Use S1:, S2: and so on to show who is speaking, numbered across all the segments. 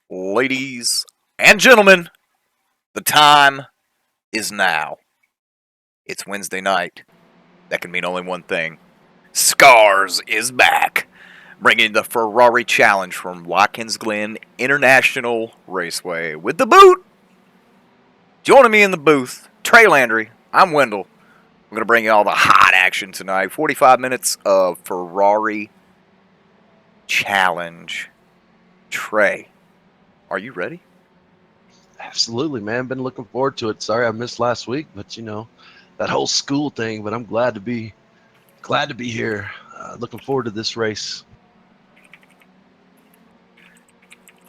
S1: Ladies and gentlemen, the time is now. It's Wednesday night. That can mean only one thing. Scars is back, bringing the Ferrari Challenge from Watkins Glen International Raceway. With the boot, joining me in the booth, Trey Landry. I'm Wendell. I'm going to bring you all the hot action tonight. 45 minutes of Ferrari Challenge. Trey, are you ready?
S2: Absolutely, man. Been looking forward to it. Sorry I missed last week, but that whole school thing. But I'm glad to be here. Looking forward to this race.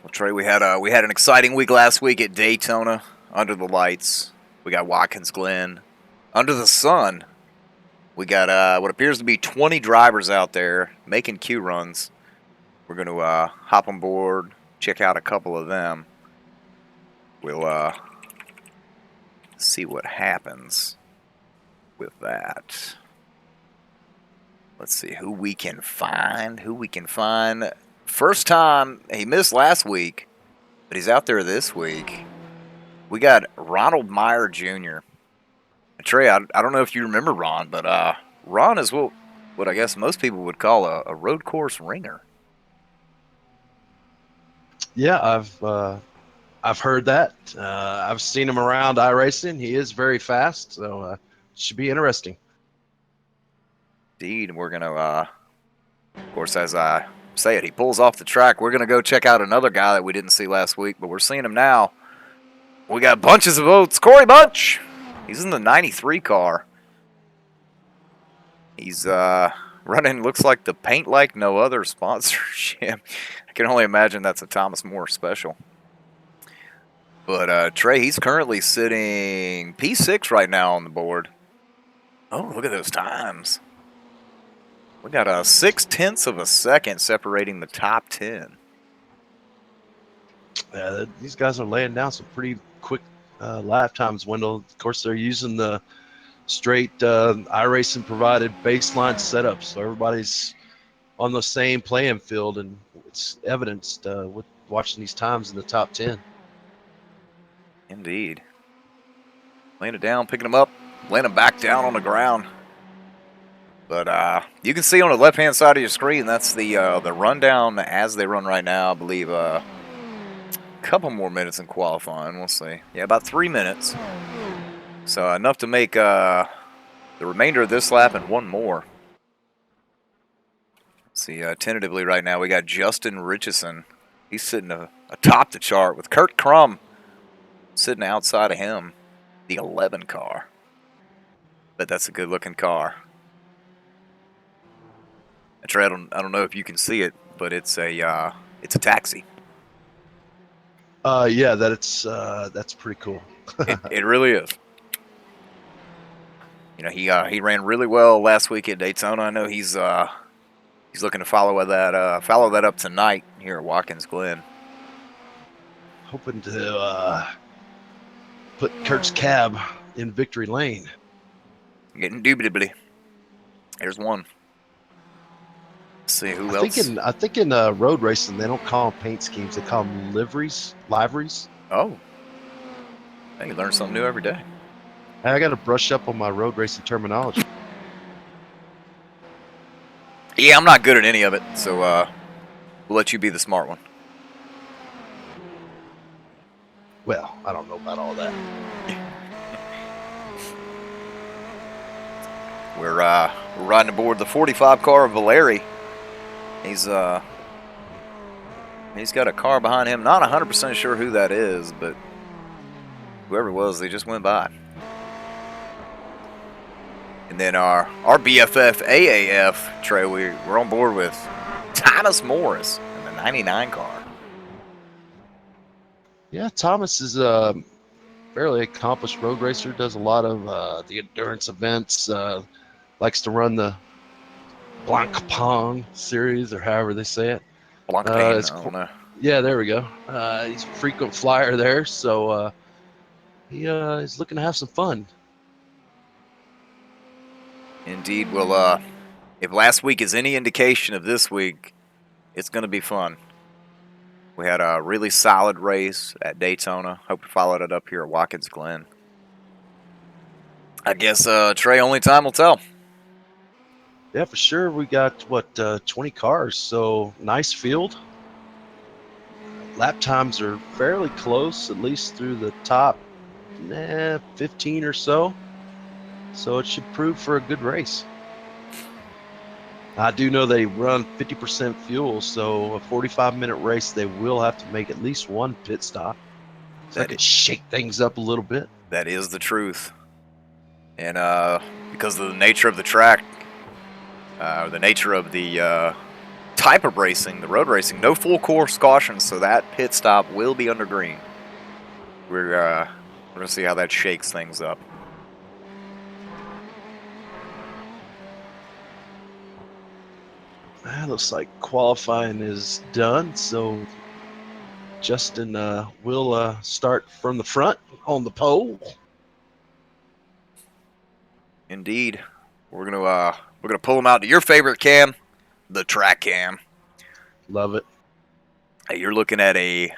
S1: Well, Trey, we had an exciting week last week at Daytona under the lights. We got Watkins Glen under the sun. We got what appears to be 20 drivers out there making Q runs. We're going to hop on board, check out a couple of them. We'll see what happens with that. Let's see who we can find. First time, he missed last week, but he's out there this week. We got Ronald Meyer Jr. Trey, I don't know if you remember Ron, but Ron is what I guess most people would call a road course ringer.
S2: Yeah, I've heard that. I've seen him around iRacing. He is very fast, so should be interesting.
S1: Indeed, we're gonna, of course, as I say it, he pulls off the track. We're gonna go check out another guy that we didn't see last week, but we're seeing him now. We got bunches of votes. Corey Bunch. He's in the 93 car. He's running, looks like the paint like no other sponsorship. I can only imagine that's a Thomas More special. But Trey, he's currently sitting P6 right now on the board. Oh, look at those times. We got 0.6 of a second separating the top 10.
S2: Yeah, these guys are laying down some pretty quick lap times. Wendell, of course, they're using the straight iRacing provided baseline setup, so everybody's on the same playing field, and it's evidenced with watching these times in the top 10.
S1: Indeed. Laying it down, picking them up, laying them back down on the ground. But you can see on the left-hand side of your screen, that's the rundown as they run right now. I believe a couple more minutes in qualifying. We'll see. Yeah, about 3 minutes. So enough to make the remainder of this lap and one more. Let's see, tentatively right now, we got Justin Richardson. He's sitting atop the chart with Kurt Crum sitting outside of him, the 11 car. But that's a good-looking car. Trey, I don't know if you can see it, but it's a taxi.
S2: Yeah, that's pretty cool.
S1: It really is. You know, he ran really well last week at Daytona. I know he's looking to follow that up tonight here at Watkins Glen.
S2: Hoping to put Kurt's cab in victory lane.
S1: Indubitably. There's one. Let's see who
S2: I
S1: else.
S2: think in road racing they don't call them paint schemes; they call them liveries.
S1: Oh, hey, you learn something new every day.
S2: I got to brush up on my road racing terminology.
S1: Yeah, I'm not good at any of it, so we'll let you be the smart one.
S2: Well, I don't know about all that.
S1: We're riding aboard the 45 car of Valeri. He's got a car behind him. Not 100% sure who that is, but whoever it was, they just went by. And then our BFF AAF, Trey, we're on board with Thomas Morris in the 99 car.
S2: Yeah, Thomas is a fairly accomplished road racer. Does a lot of the endurance events. Likes to run the Blanc Pong series, or however they say it.
S1: Blanca Pain, I don't know.
S2: Yeah, there we go. He's a frequent flyer there, so he's looking to have some fun.
S1: Indeed. Well, if last week is any indication of this week, it's going to be fun. We had a really solid race at Daytona. Hope to follow it up here at Watkins Glen. I guess, Trey, only time will tell.
S2: Yeah, for sure. We got, 20 cars, so nice field. Lap times are fairly close, at least through the top 15 or so. So it should prove for a good race. I do know they run 50% fuel, so a 45-minute race, they will have to make at least one pit stop. So I
S1: That
S2: could shake things up a little bit.
S1: that is the truth. And because of the nature of the track, the nature of the type of racing, the road racing, no full course cautions, so that pit stop will be under green. We're gonna see how that shakes things up.
S2: Looks like qualifying is done, so Justin will start from the front on the pole.
S1: Indeed, we're gonna pull them out to your favorite cam, the track cam.
S2: Love it.
S1: Hey, you're looking at a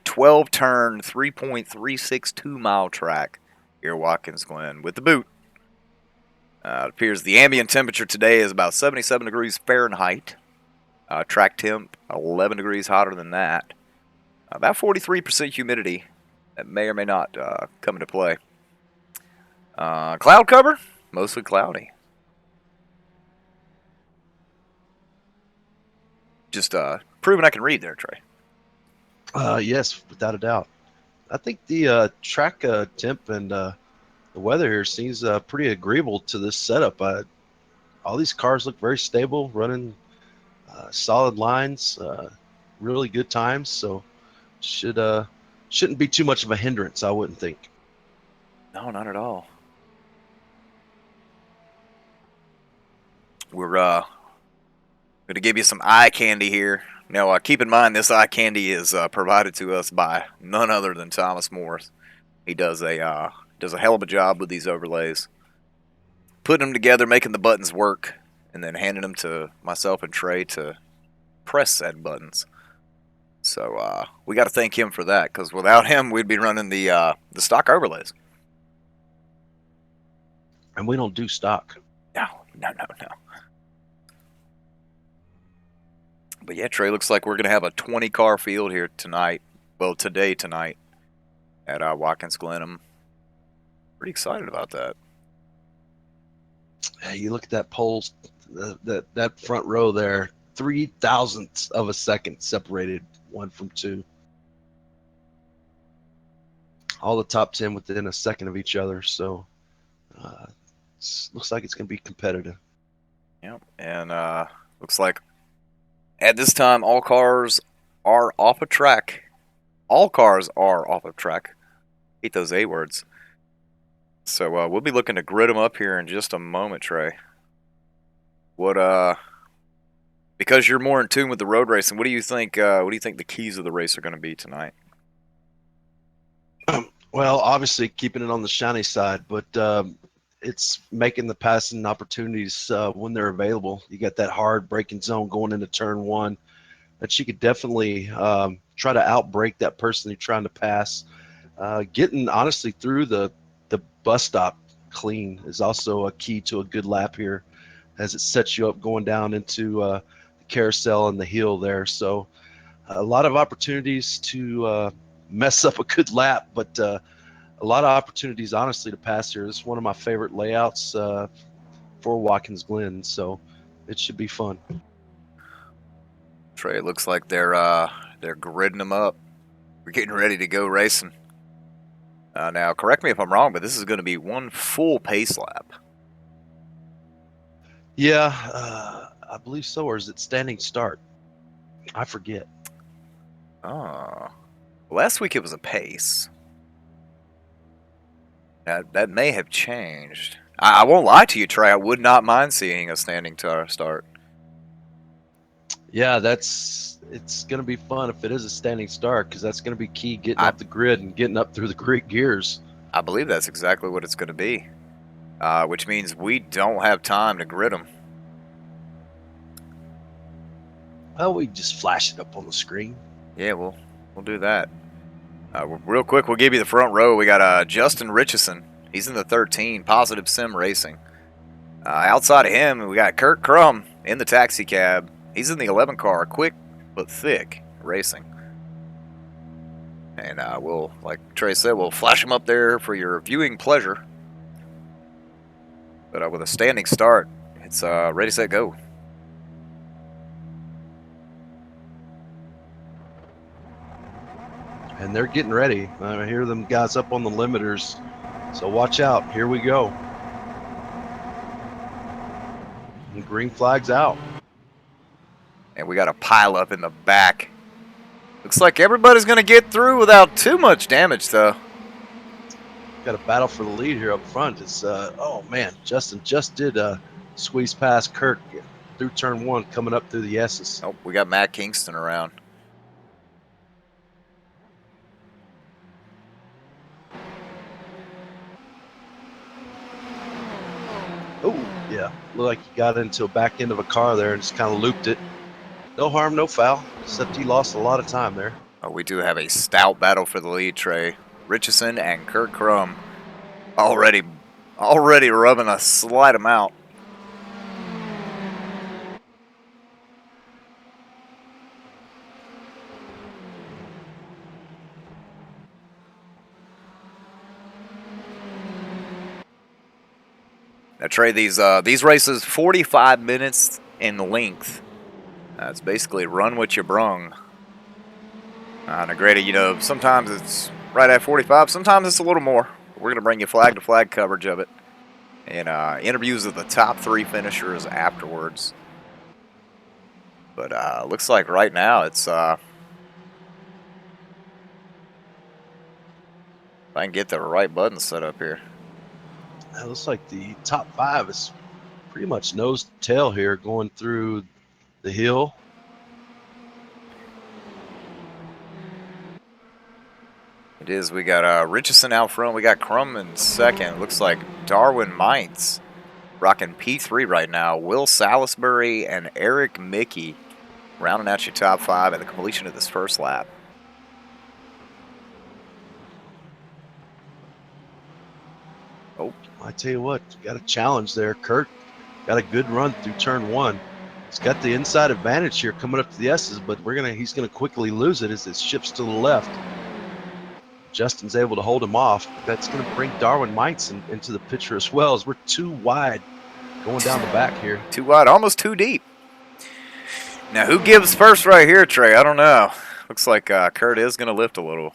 S1: 12 turn, 3.362 mile track here at Watkins Glen with the boot. It appears the ambient temperature today is about 77 degrees Fahrenheit. Track temp 11 degrees hotter than that. About 43% humidity. That may or may not come into play. Cloud cover, mostly cloudy. Just proving I can read there, Trey.
S2: Yes, without a doubt. I think the track temp and the weather here seems pretty agreeable to this setup. All these cars look very stable, running solid lines, really good times. So shouldn't be too much of a hindrance, I wouldn't think.
S1: No, not at all. We're going to give you some eye candy here. Now, keep in mind this eye candy is provided to us by none other than Thomas Morris. He does a hell of a job with these overlays, putting them together, making the buttons work, and then handing them to myself and Trey to press said buttons. So we got to thank him for that, because without him, we'd be running the stock overlays.
S2: And we don't do stock.
S1: No. But yeah, Trey, looks like we're going to have a 20-car field here tonight. Well, tonight, at Watkins Glen. I'm pretty excited about that.
S2: Hey, you look at that pole, that front row there, 0.003 of a second separated one from two. All the top 10 within a second of each other. So looks like it's going to be competitive.
S1: Yep, and looks like at this time all cars are off of track. All cars are off of track. Hate those A words. So we'll be looking to grid them up here in just a moment, Trey. Because you're more in tune with the road racing, what do you think? What do you think the keys of the race are going to be tonight?
S2: Well, obviously keeping it on the shiny side, but it's making the passing opportunities when they're available. You got that hard braking zone going into turn one that you could definitely try to outbrake that person you're trying to pass. Getting honestly through the bus stop clean is also a key to a good lap here, as it sets you up going down into the carousel and the hill there. So a lot of opportunities to mess up a good lap, but a lot of opportunities, honestly, to pass here. This is one of my favorite layouts for Watkins Glen, so it should be fun.
S1: Trey, it looks like they're gridding them up. We're getting ready to go racing. Now, correct me if I'm wrong, but this is going to be one full pace lap.
S2: Yeah, I believe so. Or is it standing start? I forget.
S1: Oh, last week it was a pace. That may have changed. I won't lie to you, Trey. I would not mind seeing a standing start.
S2: Yeah, it's going to be fun if it is a standing start, because that's going to be key getting
S1: I-
S2: off the grid and getting up through the great gears.
S1: I believe that's exactly what it's going to be, which means we don't have time to grid them.
S2: Well, we just flash it up on the screen.
S1: Yeah, we'll do that. Real quick, we'll give you the front row. We got Justin Richardson. He's in the 13, Positive Sim Racing. Outside of him, we got Kurt Crum in the taxi cab. He's in the 11 car, Quick but Thick Racing. And we'll, like Trey said, we'll flash him up there for your viewing pleasure. But with a standing start, it's ready, set, go.
S2: And they're getting ready. I hear them guys up on the limiters. So watch out. Here we go. And green flag's out.
S1: And we got a pile up in the back. Looks like everybody's going to get through without too much damage, though.
S2: Got a battle for the lead here up front. It's oh man, Justin just did squeeze past Kirk through turn one, coming up through the S's.
S1: Oh, we got Matt Kingston around.
S2: Oh yeah, looked like he got into a back end of a car there and just kind of looped it. No harm, no foul, except he lost a lot of time there.
S1: Oh, we do have a stout battle for the lead, Trey. Richardson and Kurt Crum already rubbing a slight amount. Now, Trey, these races 45 minutes in length. It's basically run what you brung. Now, granted, you know, sometimes it's right at 45, sometimes it's a little more. We're going to bring you flag-to-flag coverage of it and interviews of the top 3 finishers afterwards. But looks like right now it's if I can get the right button set up here.
S2: It looks like the top 5 is pretty much nose to tail here, going through the hill.
S1: It is. We got Richardson out front. We got Crum in second. Looks like Darwin Mintz rocking P3 right now. Will Salisbury and Eric Mickey rounding out your top 5 at the completion of this first lap.
S2: Oh, I tell you what, got a challenge there. Kurt got a good run through turn 1. He's got the inside advantage here coming up to the S's, but he's gonna quickly lose it as it shifts to the left. Justin's able to hold him off. That's going to bring Darwin Mintz into the picture as well, as we're too wide going down the back here.
S1: Too wide, almost too deep. Now, who gives first right here, Trey? I don't know. Looks like Kurt is going to lift a little.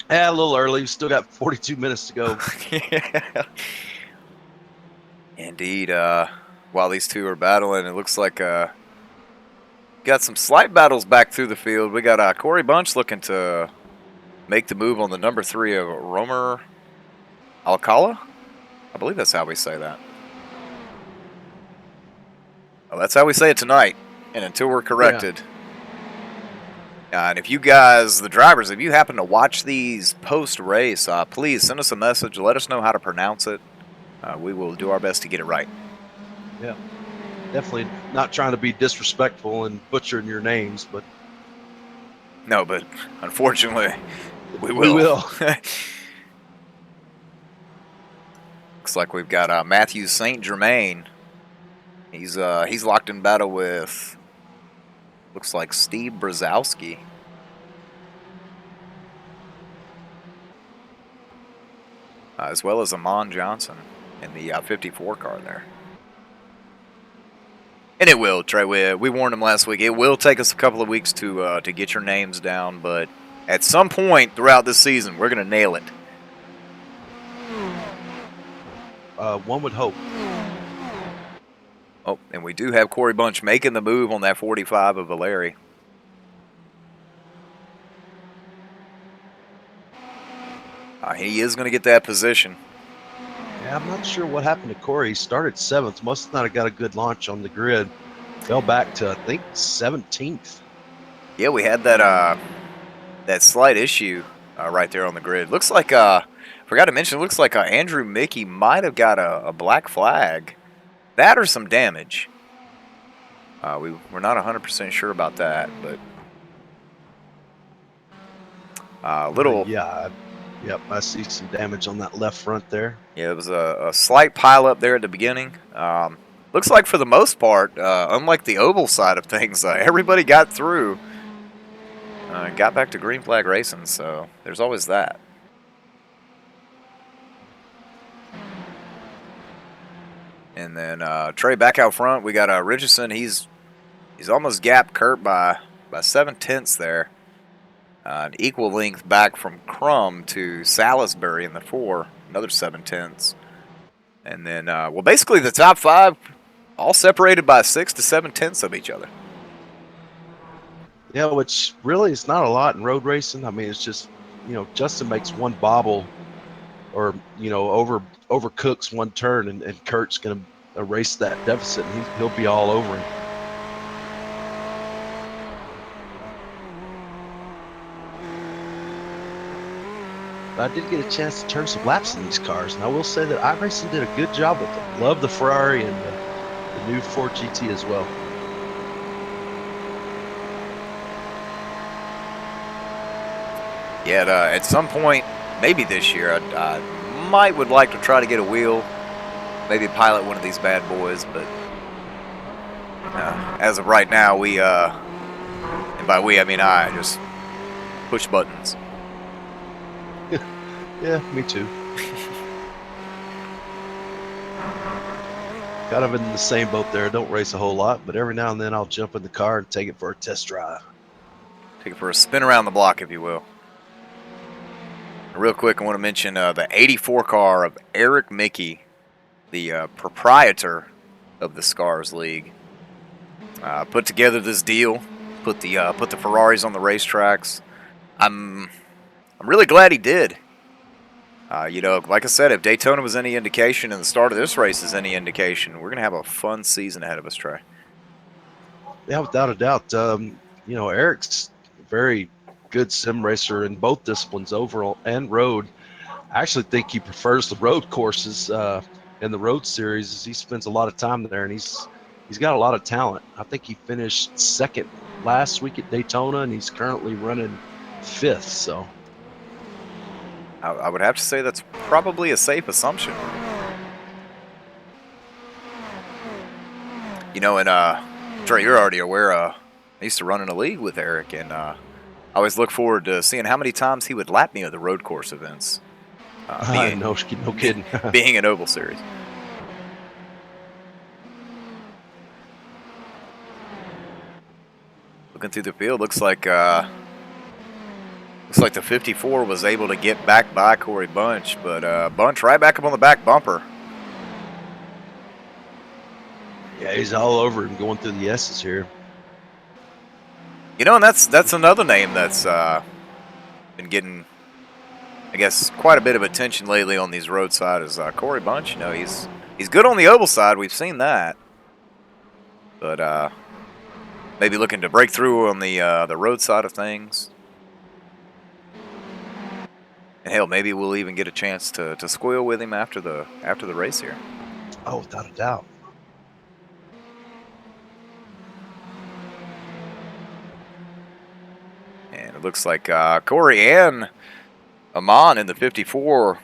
S2: Yeah, a little early. We've still got 42 minutes to go.
S1: Yeah. Indeed. While these two are battling, it looks like got some slight battles back through the field. We got Corey Bunch looking to make the move on the number 3 of Romer Alcala. I believe that's how we say that. Well, that's how we say it tonight, and until we're corrected. Yeah. And if you guys, the drivers, if you happen to watch these post-race, please send us a message. Let us know how to pronounce it. We will do our best to get it right.
S2: Yeah, definitely not trying to be disrespectful and butchering your names, but...
S1: No, but unfortunately, we will.
S2: We will.
S1: Looks like we've got Matthew St. Germain. He's locked in battle with, looks like Steve Brzezowski. As well as Amon Johnson in the 54 car there. And it will, Trey. We warned him last week. It will take us a couple of weeks to get your names down, but at some point throughout this season, we're going to nail it.
S2: One would hope.
S1: Oh, and we do have Corey Bunch making the move on that 45 of Valeri. He is going to get that position.
S2: Yeah, I'm not sure what happened to Corey. He started 7th. Must not have got a good launch on the grid. Fell back to, I think, 17th.
S1: Yeah, we had that slight issue right there on the grid. Looks like, forgot to mention, looks like Andrew Mickey might have got a black flag. That or some damage. We're not 100% sure about that, but Little,
S2: Yeah. Yep, I see some damage on that left front there.
S1: yeah, it was a slight pile up there at the beginning. Looks like for the most part, unlike the oval side of things, everybody got through and got back to green flag racing. So there's always that. And then Trey back out front. We got Richardson. He's almost gapped Kurt by 7/10 there. An equal length back from Crum to Salisbury in the 4, another 7/10. And then, well, basically the top 5 all separated by 6 to 7/10 of each other.
S2: Yeah, which really is not a lot in road racing. I mean, it's just, Justin makes one bobble or, overcooks one turn, and Kurt's going to erase that deficit, and he'll be all over him. But I did get a chance to turn some laps in these cars, and I will say that iRacing did a good job with them. Love the Ferrari and the new Ford GT as well.
S1: Yeah, at some point, maybe this year, I would like to try to get a wheel, maybe pilot one of these bad boys. But as of right now, we, and by we I mean I, just push buttons.
S2: Yeah, me too. Kind of in the same boat there. Don't race a whole lot, but every now and then I'll jump in the car and take it for a test drive.
S1: Take it for a spin around the block, if you will. Real quick, I want to mention the 84 car of Eric Mickey, the proprietor of the Scars League. Put together this deal, put the Ferraris on the racetracks. I'm really glad he did. Like I said, if Daytona was any indication and the start of this race is any indication, we're going to have a fun season ahead of us, Trey.
S2: Yeah, without a doubt. Eric's a very good sim racer in both disciplines, oval and road. I actually think he prefers the road courses in the road series. He spends a lot of time there, and he's got a lot of talent. I think he finished second last week at Daytona, and he's currently running 5th. So
S1: I would have to say that's probably a safe assumption. And Trey, you're already aware. I used to run in a league with Eric, and I always look forward to seeing how many times he would lap me at the road course events.
S2: No kidding.
S1: Being an oval series. Looking through the field, looks like the 54 was able to get back by Corey Bunch, but Bunch right back up on the back bumper.
S2: Yeah, he's all over him going through the S's here.
S1: And that's another name that's been getting, I guess, quite a bit of attention lately on these roadside is Corey Bunch. He's good on the oval side. We've seen that, but maybe looking to break through on the road side of things. And hell, maybe we'll even get a chance to squeal with him after the race here.
S2: Oh, without a doubt.
S1: And it looks like Corey and Amon in the 54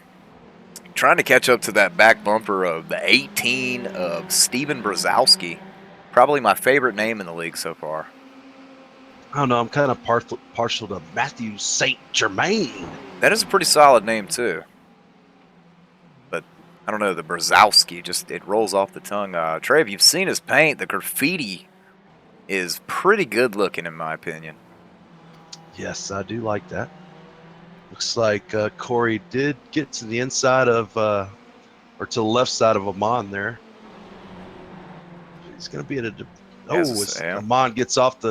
S1: trying to catch up to that back bumper of the 18 of Steven Brzezowski. Probably my favorite name in the league so far.
S2: I don't know. I'm kind of partial to Matthew St. Germain.
S1: That is a pretty solid name, too. But I don't know, the Brzezowski, it rolls off the tongue. Trey, if you've seen his paint, the graffiti is pretty good looking, in my opinion.
S2: Yes, I do like that. Looks like Corey did get to the inside of, or to the left side of Amon there. He's going to be at a. As Amon gets off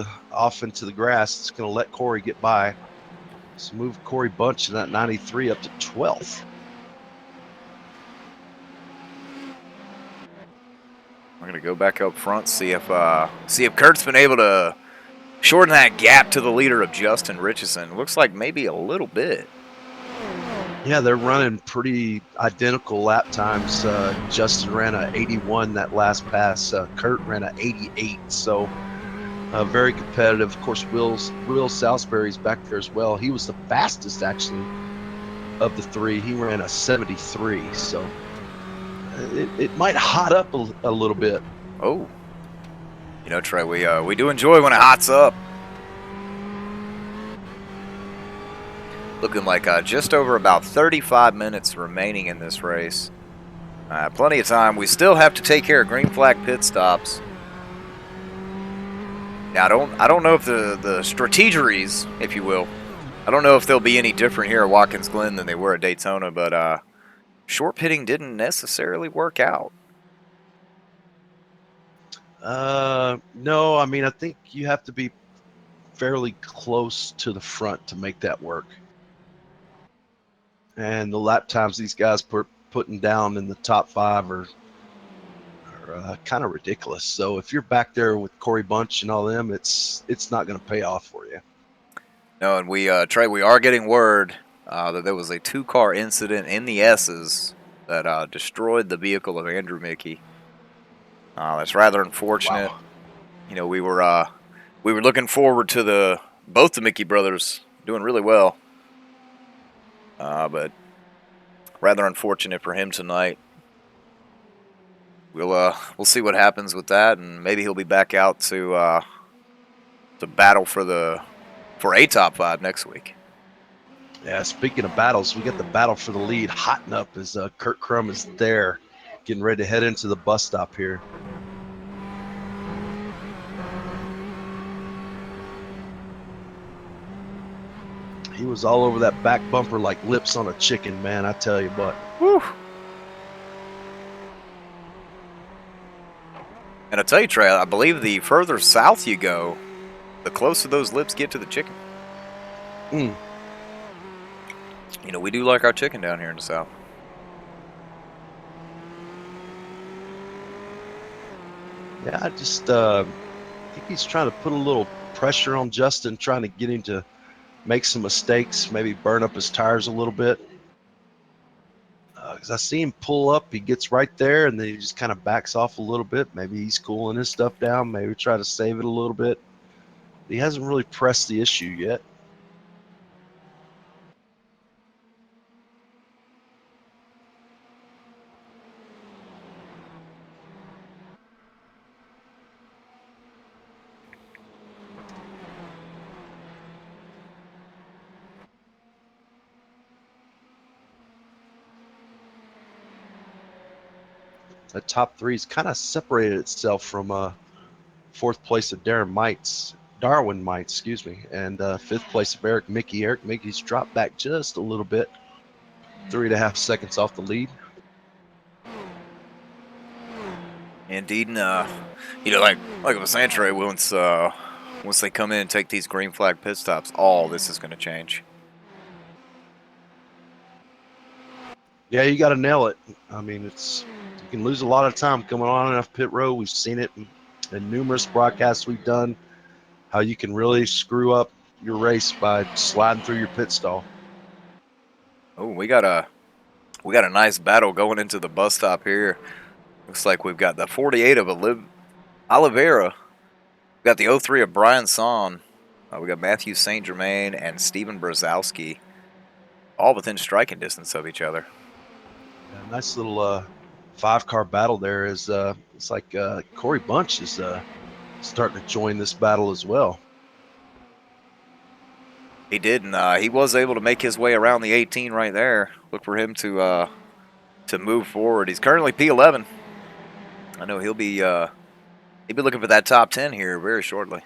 S2: into the grass, it's going to let Corey get by. So move Corey Bunch in that 93 up to 12th.
S1: We're going to go back up front, see if Kurt's been able to shorten that gap to the leader of Justin Richardson. Looks like maybe a little bit.
S2: Yeah, they're running pretty identical lap times. Justin ran a 81 that last pass. Kurt ran a 88. So Very competitive. Of course, Will Salisbury's back there as well. He was the fastest actually of the three. He ran a 73, so it might hot up a little bit.
S1: Oh, Trey, we do enjoy when it hots up. Looking like just over about 35 minutes remaining in this race. Plenty of time. We still have to take care of green flag pit stops. Now, I don't know if the strategeries, if you will, I don't know if they'll be any different here at Watkins Glen than they were at Daytona, but short pitting didn't necessarily work out.
S2: No, I mean I think you have to be fairly close to the front to make that work. And the lap times these guys putting down in the top 5 are kind of ridiculous. So if you're back there with Corey Bunch and all them, it's not going to pay off for you.
S1: No, and Trey, we are getting word that there was a 2-car incident in the S's that destroyed the vehicle of Andrew Mickey. That's rather unfortunate.
S2: Wow.
S1: We were looking forward to both the Mickey brothers doing really well, but rather unfortunate for him tonight. We'll see what happens with that, and maybe he'll be back out to battle for a top 5 next week.
S2: Yeah, speaking of battles, we got the battle for the lead hotting up as Kurt Crum is there, getting ready to head into the bus stop here. He was all over that back bumper like lips on a chicken, man, I tell you what.
S1: Whew. And I tell you, Trey, I believe the further south you go, the closer those lips get to the chicken. We do like our chicken down here in the south.
S2: Yeah, I just think he's trying to put a little pressure on Justin, trying to get him to make some mistakes, maybe burn up his tires a little bit. Because I see him pull up, he gets right there, and then he just kind of backs off a little bit. Maybe he's cooling his stuff down, maybe try to save it a little bit. He hasn't really pressed the issue yet. The top three's kind of separated itself from fourth place of Darwin Mites, and fifth place of Eric Mickey. Eric Mickey's dropped back just a little bit, 3.5 seconds off the lead.
S1: Indeed, and like I was saying, Trey, once they come in and take these green flag pit stops, all this is going to change.
S2: Yeah, you got to nail it. I mean, you can lose a lot of time coming on and off pit road. We've seen it in numerous broadcasts we've done, how you can really screw up your race by sliding through your pit stall.
S1: Oh, we got a nice battle going into the bus stop here. Looks like we've got the 48 of Oliveira. We got the 03 of Brian Son. We got Matthew St. Germain and Steven Brzezowski, all within striking distance of each other.
S2: Yeah, nice little 5-car battle there. It's like Corey Bunch is starting to join this battle as well.
S1: He did, and he was able to make his way around the 18 right there. Look for him to move forward. He's currently P11. I know he'll be looking for that top 10 here very shortly.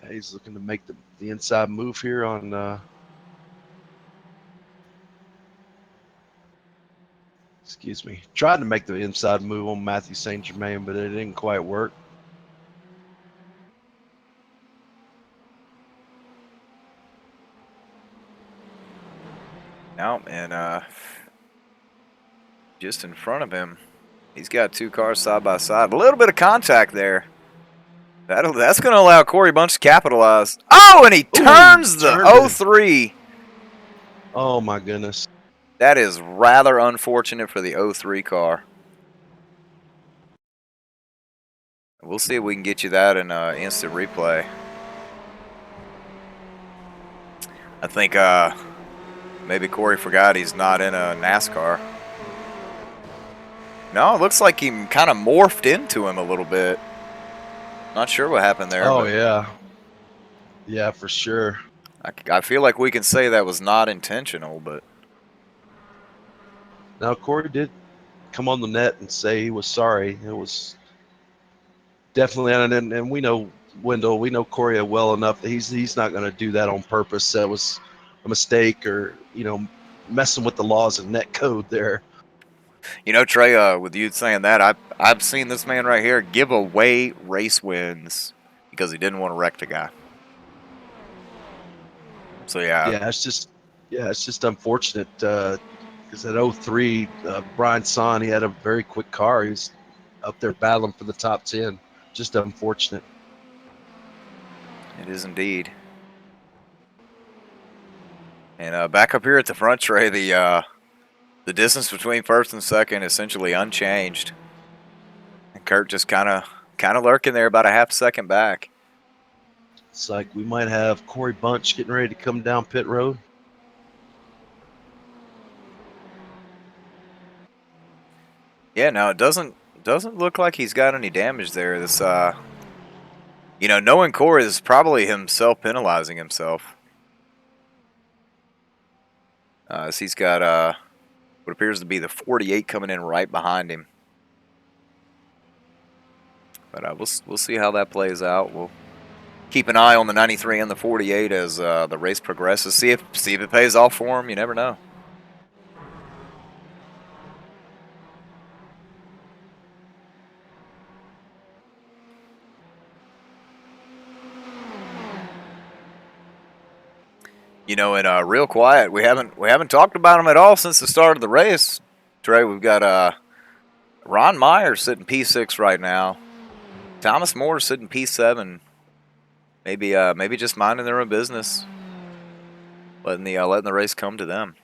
S2: Yeah, he's looking to make the inside move here on. Excuse me. Tried to make the inside move on Matthew St. Germain, but it didn't quite work.
S1: Now, and just in front of him, he's got 2 cars side by side. A little bit of contact there. That's going to allow Corey Bunch to capitalize. Oh, and he turns the 03.
S2: Oh, my goodness.
S1: That is rather unfortunate for the 03 car. We'll see if we can get you that in instant replay. I think maybe Corey forgot he's not in a NASCAR. No, it looks like he kind of morphed into him a little bit. Not sure what happened there.
S2: Oh,
S1: but
S2: yeah. Yeah, for sure.
S1: I feel like we can say that was not intentional, but
S2: Now, Corey did come on the net and say he was sorry. It was definitely, and we know Wendell, we know Corey well enough that he's not going to do that on purpose. That was a mistake, or messing with the laws of net code there.
S1: Trey, with you saying that, I've seen this man right here give away race wins because he didn't want to wreck the guy. So
S2: Yeah, it's just unfortunate because at 03, Brian Son, he had a very quick car. He was up there battling for the top 10. Just unfortunate.
S1: it is indeed. And back up here at the front, Trey, the distance between first and second essentially unchanged. And Kurt just kind of lurking there about a half second back.
S2: It's like we might have Corey Bunch getting ready to come down pit road.
S1: Yeah, no, it doesn't look like he's got any damage there. This knowing Corey is probably himself penalizing himself. As he's got what appears to be the 48 coming in right behind him. But we'll see how that plays out. We'll keep an eye on the 93 and the 48 as the race progresses. See if it pays off for him. You never know. And real quiet, we haven't talked about him at all since the start of the race. Trey, we've got Ron Meyer sitting P6 right now. Thomas Moore sitting P7. Maybe just minding their own business, letting the race come to them.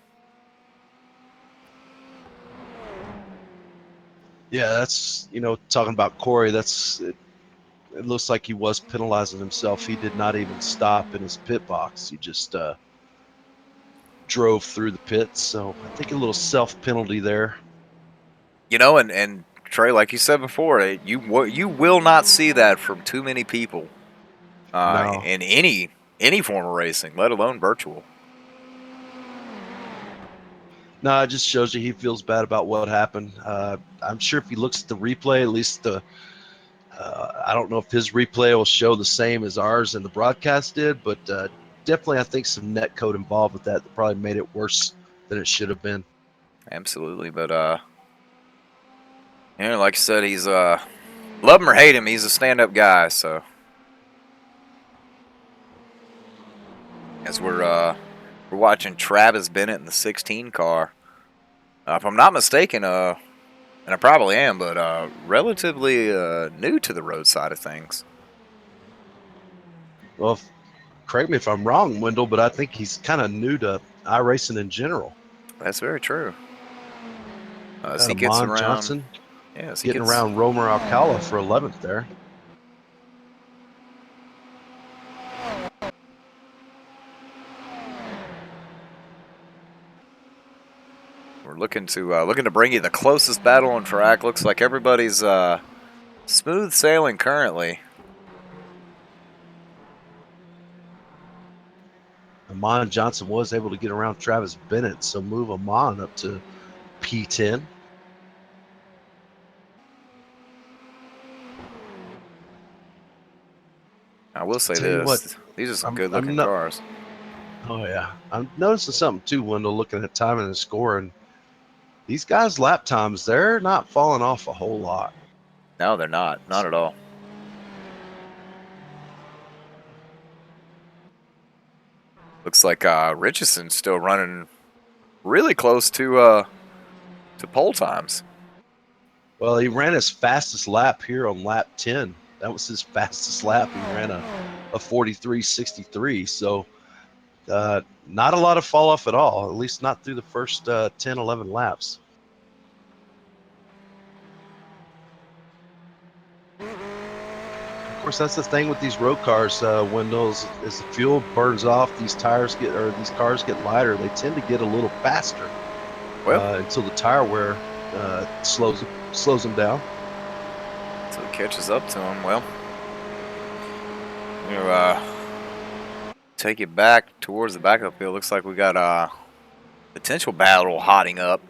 S2: Yeah, that's talking about Corey. It looks like he was penalizing himself. He did not even stop in his pit box. He just drove through the pits. So I think a little self penalty there.
S1: And Trey, like you said before, you will not see that from too many people
S2: No,
S1: in any form of racing, let alone virtual.
S2: no, it just shows you he feels bad about what happened. I'm sure if he looks at the replay, at least I don't know if his replay will show the same as ours and the broadcast did, but definitely I think some net code involved with that probably made it worse than it should have been.
S1: Absolutely, but like I said, he's love him or hate him, he's a stand-up guy. So as we're watching Travis Bennett in the 16 car, if I'm not mistaken, and I probably am, but relatively new to the road side of things.
S2: Well, correct me if I'm wrong, Wendell, but I think he's kind of new to iRacing in general.
S1: That's very true. As he gets
S2: Amon
S1: around,
S2: Johnson
S1: as he
S2: getting
S1: gets
S2: around Romer Alcala for 11th there.
S1: We're looking to bring you the closest battle on track. Looks like everybody's smooth sailing currently.
S2: Amon Johnson was able to get around Travis Bennett, so move Amon up to P10.
S1: I will say
S2: Tell you what,
S1: this: these are some
S2: I'm
S1: good-looking
S2: not.
S1: cars.
S2: Oh yeah, I'm noticing something too, Wendell. Looking at timing and scoring, these guys' lap times, they're not falling off a whole lot.
S1: No, they're not at all. Looks like Richardson's still running really close to pole times.
S2: Well, he ran his fastest lap here on lap 10. That was his fastest lap. He ran a 43.63. So not a lot of fall off at all, at least not through the first 10, 11 laps. course, that's the thing with these road cars, Wendell, as the fuel burns off, these cars get lighter. They tend to get a little faster
S1: Well,
S2: until the tire wear slows them down.
S1: so it catches up to him. Well, you take it back towards the backup field. Looks like we got a potential battle hotting up.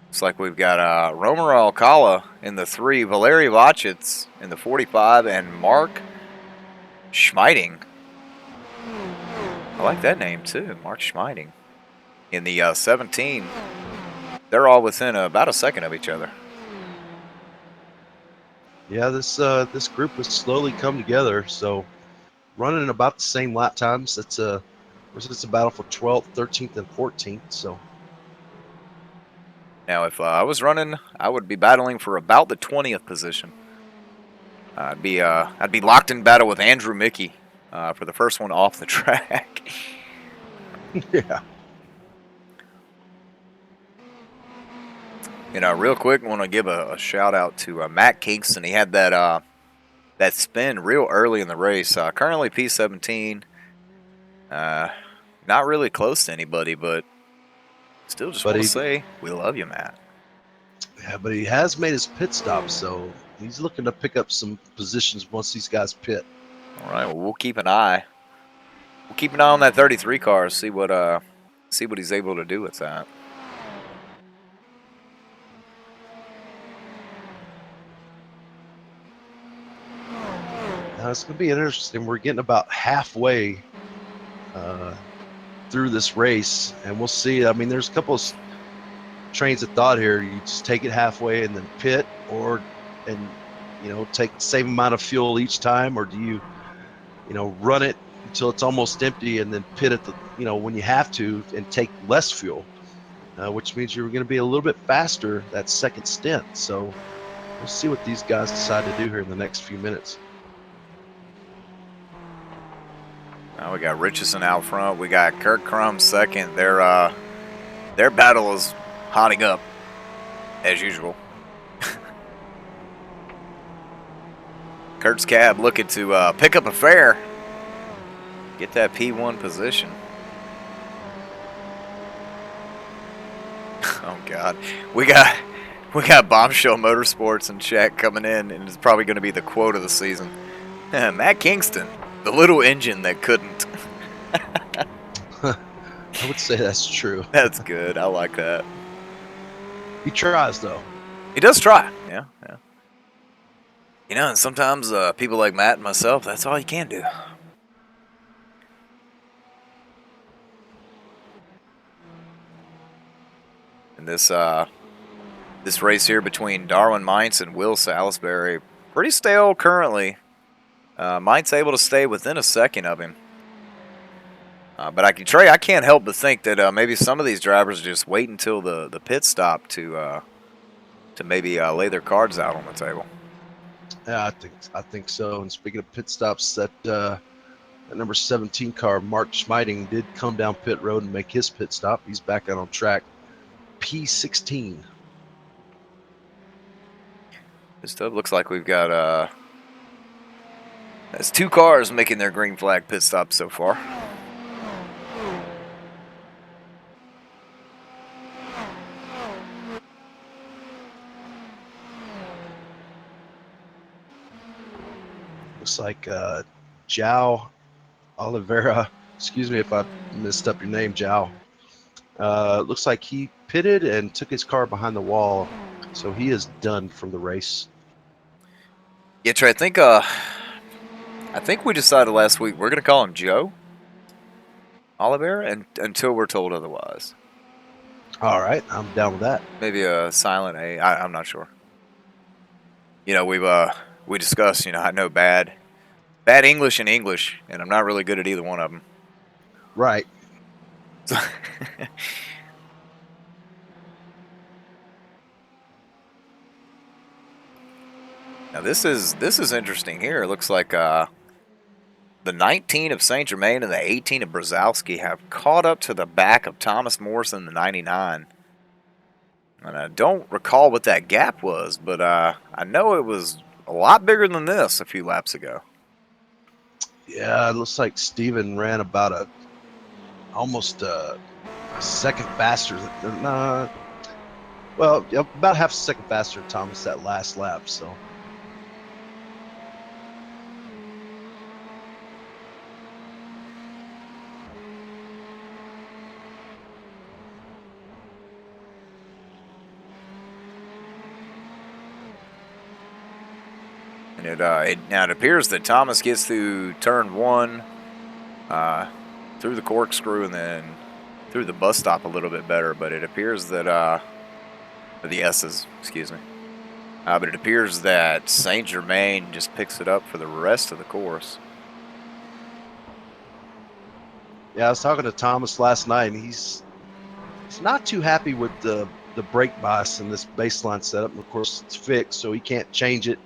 S1: Looks like we've got Romer Alcala in the 3, Valery Watkins in the 45, and Mark Schmeiding. I like that name too, Mark Schmeiding. In the 17, they're all within about a second of each other.
S2: Yeah, this group has slowly come together. So running about the same lap times. It's a battle for 12th, 13th, and 14th. So
S1: Now, if I was running, I would be battling for about the 20th position. I'd be locked in battle with Andrew Mickey for the first one off the track.
S2: yeah.
S1: Real quick, I want to give a shout out to Matt Kingston. He had that spin real early in the race. Currently P17. Not really close to anybody, but still just want to say we love you, Matt.
S2: Yeah, but he has made his pit stop, so he's looking to pick up some positions once these guys pit.
S1: All right, well, we'll keep an eye. We'll keep an eye on that 33 car. See what he's able to do with that.
S2: Now it's going to be interesting. We're getting about halfway through this race, and we'll see. I mean, there's a couple of trains of thought here. You just take it halfway and then pit, and take the same amount of fuel each time, or do you run it until it's almost empty and then pit at the when you have to and take less fuel, which means you're going to be a little bit faster that second stint. So we'll see what these guys decide to do here in the next few minutes.
S1: Now we got Richardson out front. We got Kirk Crum second. Their battle is hotting up as usual. Kurt's cab looking to pick up a fare, get that P1 position. Oh God, we got Bombshell Motorsports and Shaq coming in, and it's probably going to be the quote of the season. Matt Kingston, the little engine that couldn't.
S2: I would say that's true.
S1: That's good. I like that.
S2: He tries, though.
S1: He does try. Yeah. And sometimes people like Matt and myself, that's all you can do. And this race here between Darwin Mines and Will Salisbury, pretty stale currently. Mines able to stay within a second of him. But I can't help but think that maybe some of these drivers just wait until the pit stop to maybe lay their cards out on the table.
S2: Yeah, I think so. And speaking of pit stops, that number 17 car, Mark Schmeiding, did come down pit road and make his pit stop. He's back out on track. P16.
S1: This stuff looks like we've got there's 2 cars making their green flag pit stop so far.
S2: Looks like João Oliveira. Excuse me if I messed up your name, João. Looks like he pitted and took his car behind the wall, so he is done from the race.
S1: Yeah, Trey, I think we decided last week we're going to call him Joe Oliveira until we're told otherwise.
S2: All right, I'm down with that.
S1: Maybe a silent A. I'm not sure. We discussed, I know bad English and English, and I'm not really good at either one of them.
S2: Right.
S1: So now this is interesting here. It looks like the 19 of Saint Germain and the 18 of Brzezowski have caught up to the back of Thomas Morrison, the 99. And I don't recall what that gap was, but I know it was a lot bigger than this a few laps ago.
S2: Yeah, it looks like Steven ran about almost a second faster. Well, about half a second faster than Thomas that last lap. So
S1: And it appears that Thomas gets through turn one, through the corkscrew, and then through the bus stop a little bit better. But it appears that the S's, excuse me. But it appears that Saint Germain just picks it up for the rest of the course.
S2: yeah, I was talking to Thomas last night, and he's not too happy with the brake bias in this baseline setup. And of course, it's fixed, so he can't change it.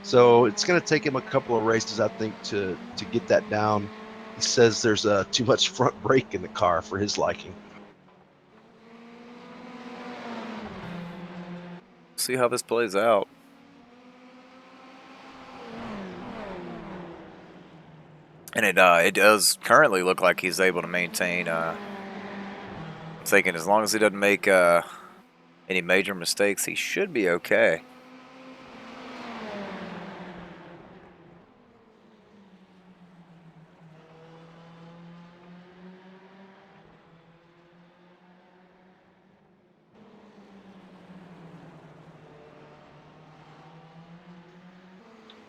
S2: So it's going to take him a couple of races, I think, to get that down. He says there's too much front brake in the car for his liking.
S1: See how this plays out. And it does currently look like he's able to maintain. I'm thinking as long as he doesn't make any major mistakes, he should be okay.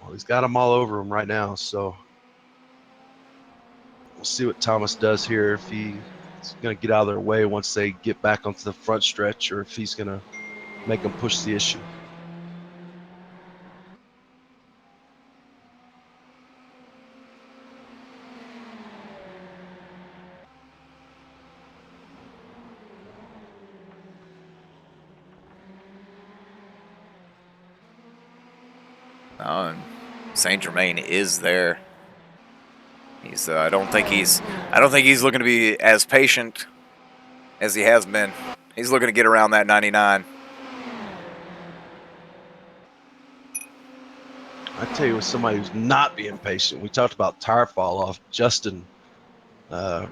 S2: Well, he's got them all over him right now, so we'll see what Thomas does here. If he's going to get out of their way once they get back onto the front stretch, or if he's going to make them push the issue.
S1: And Saint Germain is there. He's I don't think he's looking to be as patient as he has been. He's looking to get around that 99.
S2: I tell you, with somebody who's not being patient, we talked about tire fall off. Justin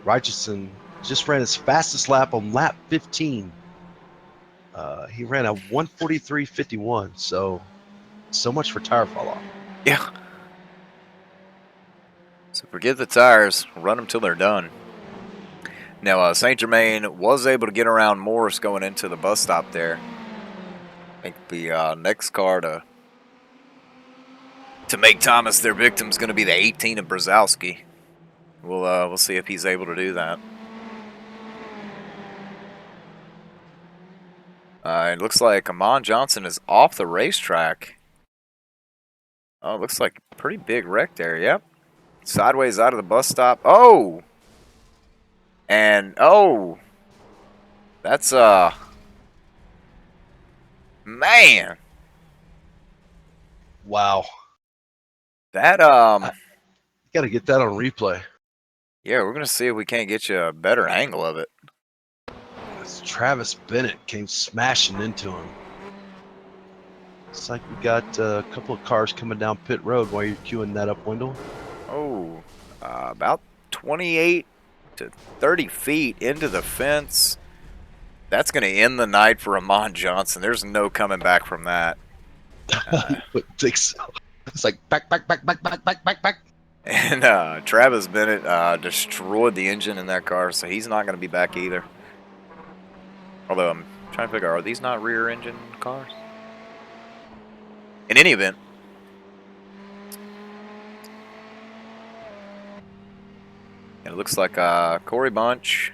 S2: Richardson just ran his fastest lap on lap 15. He ran a 1:43.51. So much for tire fall off.
S1: Yeah. So forget the tires. Run them till they're done. Now, Saint Germain was able to get around Morris going into the bus stop there. I think the next car to make Thomas their victim is going to be the 18 of Brzezowski. We'll see if he's able to do that. It looks like Amon Johnson is off the racetrack. Oh, it looks like a pretty big wreck there. Yep. Sideways out of the bus stop. Oh! And, oh! That's, man!
S2: Wow.
S1: That,
S2: You got to get that on replay.
S1: yeah, we're going to see if we can't get you a better angle of it.
S2: As Travis Bennett came smashing into him. It's like we got a couple of cars coming down pit road while you're queuing that up, Wendell.
S1: Oh, about 28 to 30 feet into the fence. That's going to end the night for Amon Johnson. There's no coming back from that.
S2: I wouldn't think so. It's like back.
S1: And Travis Bennett destroyed the engine in that car, so he's not going to be back either. Although I'm trying to figure out, are these not rear engine cars? In any event, it looks like Corey Bunch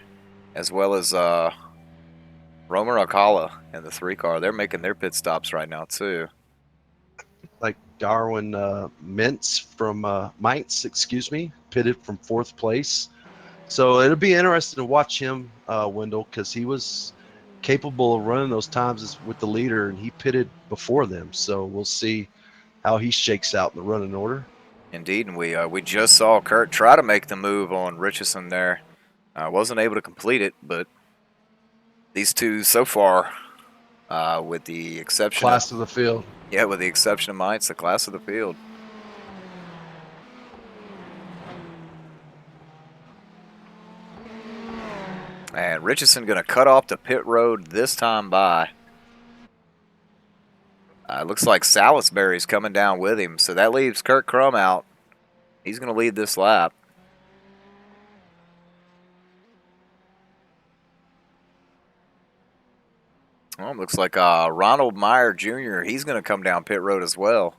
S1: as well as Romer Alcala in the 3 car. They're making their pit stops right now too.
S2: Like Darwin Mintz from Mainz, pitted from 4th place. So it'll be interesting to watch him, Wendell, because he was capable of running those times with the leader, and he pitted before them. So we'll see how he shakes out in the running order.
S1: Indeed, and we just saw Kurt try to make the move on Richardson there. Wasn't able to complete it, but these two so far With the exception
S2: Class of the field.
S1: with the exception of mine, it's the class of the field. And Richardson going to cut off the pit road this time by. Looks like Salisbury's coming down with him, so that leaves Kurt Crum out. He's going to lead this lap. Well, looks like Ronald Meyer Jr., he's going to come down pit road as well.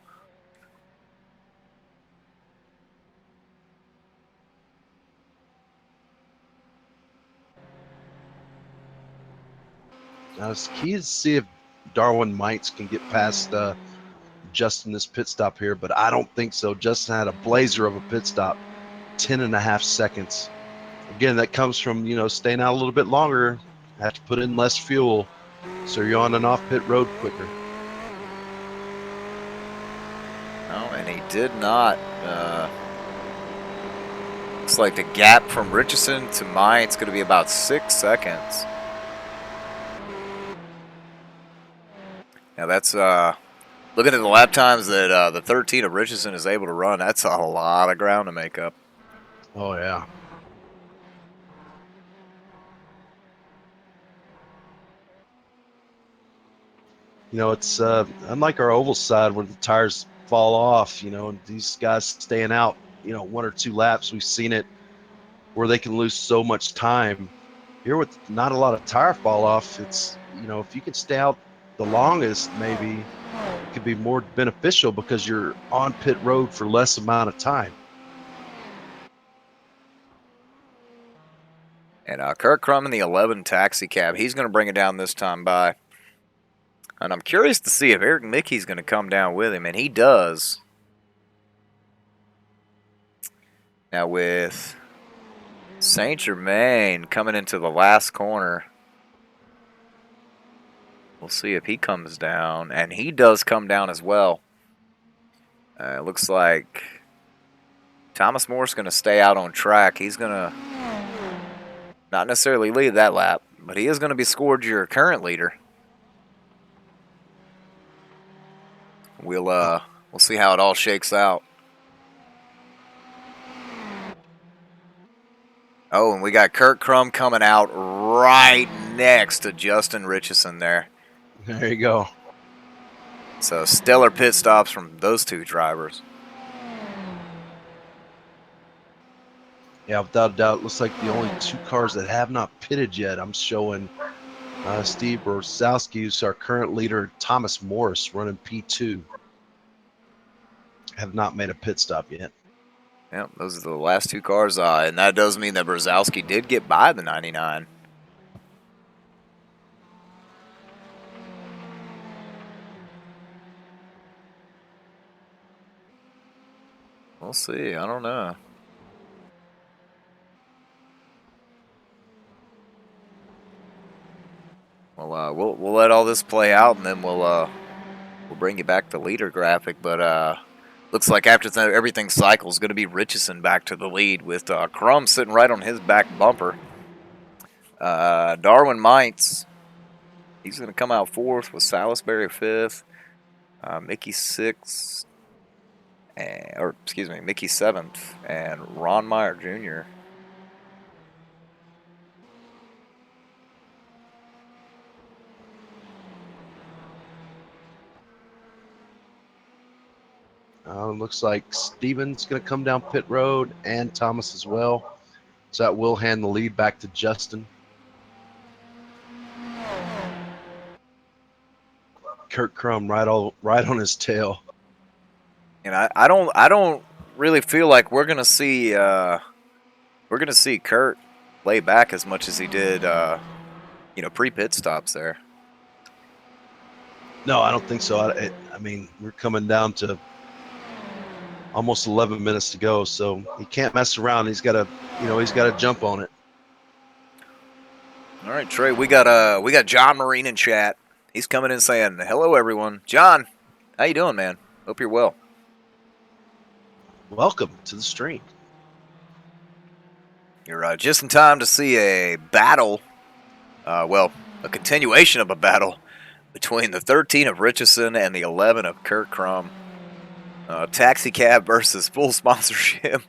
S2: Now, it's key to see if Darwin Mites can get past Justin this pit stop here, but I don't think so. Justin had a blazer of a pit stop, 10.5 seconds. Again, that comes from, staying out a little bit longer, have to put in less fuel, so you're on and off pit road quicker.
S1: Oh, and he did not. Looks like the gap from Richardson to mine, it's going to be about 6 seconds. Now that's looking at the lap times that the 13 of Richardson is able to run. That's a lot of ground to make up.
S2: Oh, yeah. It's unlike our oval side where the tires fall off, and these guys staying out, 1 or 2 laps. We've seen it where they can lose so much time. Here with not a lot of tire fall off, it's, if you can stay out the longest, maybe it could be more beneficial because you're on pit road for less amount of time.
S1: And Kurt Crum in the 11 taxi cab, he's going to bring it down this time by. And I'm curious to see if Eric Mickey's going to come down with him, and he does. Now with Saint Germain coming into the last corner, we'll see if he comes down, and he does come down as well. It looks like Thomas Moore's going to stay out on track. He's going to not necessarily lead that lap, but he is going to be scored your current leader. We'll see how it all shakes out. Oh, and we got Kurt Crum coming out right next to Justin Richardson there.
S2: There you go.
S1: So stellar pit stops from those two drivers.
S2: Yeah, without a doubt, looks like the only 2 cars that have not pitted yet. I'm showing Steve Borsowski, who's our current leader, Thomas Morris running P2. Have not made a pit stop yet.
S1: Yep, those are the last 2 cars, and that does mean that Borsowski did get by the 99. We'll see. I don't know. Well, we'll let all this play out, and then we'll bring you back the leader graphic. But looks like after everything cycles, going to be Richardson back to the lead with Crum sitting right on his back bumper. Darwin Mites, he's going to come out 4th with Salisbury 5th, Mickey 6th, Mickey 7th, and Ron Meyer Jr.
S2: Looks like Steven's going to come down pit road and Thomas as well. So that will hand the lead back to Justin. Kurt Crum right on his tail.
S1: And I don't really feel like we're gonna see Kurt lay back as much as he did pre-pit stops there.
S2: No, I don't think so. I mean, we're coming down to almost 11 minutes to go, so he can't mess around. He's got to jump on it.
S1: All right, Trey, we got John Marine in chat. He's coming in saying, "Hello, everyone." John, how you doing, man? Hope you're well.
S2: Welcome to the stream.
S1: You're just in time to see a battle, a continuation of a battle between the 13 of Richardson and the 11 of Kurt Crum. Taxi cab versus full sponsorship.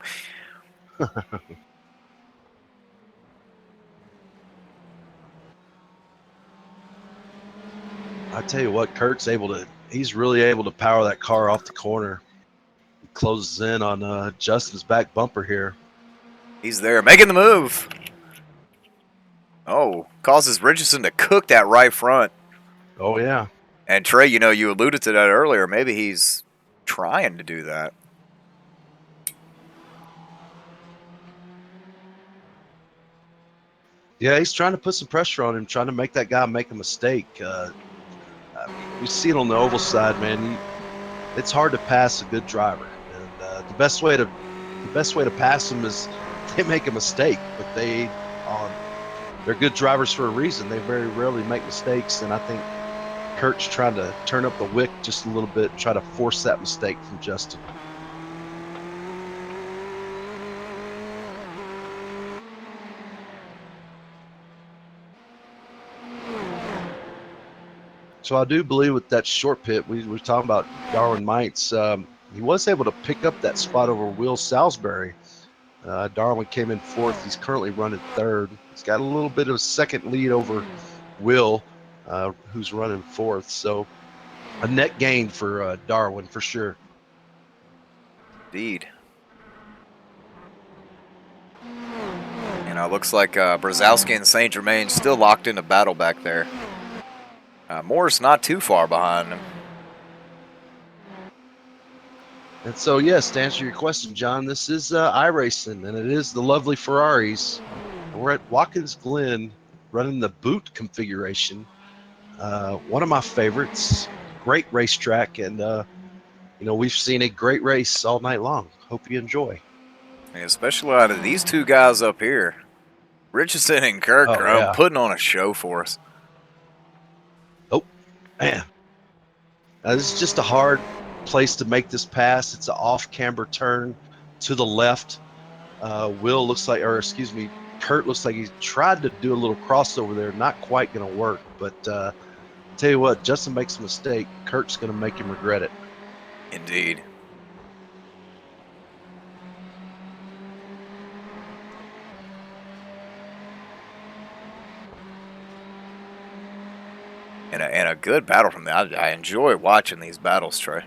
S2: I tell you what, he's really able to power that car off the corner. He closes in on Justin's back bumper here.
S1: He's there, making the move. Oh, causes Richardson to cook that right front.
S2: Oh, yeah.
S1: And Trey, you alluded to that earlier. Maybe he's trying to do that.
S2: Yeah, he's trying to put some pressure on him, trying to make that guy make a mistake. I mean, we see it on the oval side, man. It's hard to pass a good driver, and the best way to pass them is they make a mistake. But they're good drivers for a reason. They very rarely make mistakes, and I think Kurt's trying to turn up the wick just a little bit, try to force that mistake from Justin. So I do believe with that short pit, we were talking about Darwin Mites. He was able to pick up that spot over Will Salisbury. Darwin came in fourth. He's currently running third. He's got a little bit of a second lead over Will, who's running fourth. So a net gain for Darwin for sure.
S1: Indeed. And it looks like Brzezowski and St. Germain still locked in a battle back there. Morris not too far behind him.
S2: And so, yes, to answer your question, John, this is iRacing, and it is the lovely Ferraris. And we're at Watkins Glen running the boot configuration. One of my favorites, great racetrack, and we've seen a great race all night long. Hope you enjoy.
S1: And especially out of these two guys up here, Richardson and Kurt
S2: Oh,
S1: Crum
S2: yeah.
S1: putting on a show for us.
S2: Oh, man. This is just a hard place to make this pass. It's an off-camber turn to the left. Kurt looks like he tried to do a little crossover there. Not quite going to work, but tell you what, Justin makes a mistake. Kurt's going to make him regret it.
S1: Indeed. And a good battle from that. I enjoy watching these battles, Trey.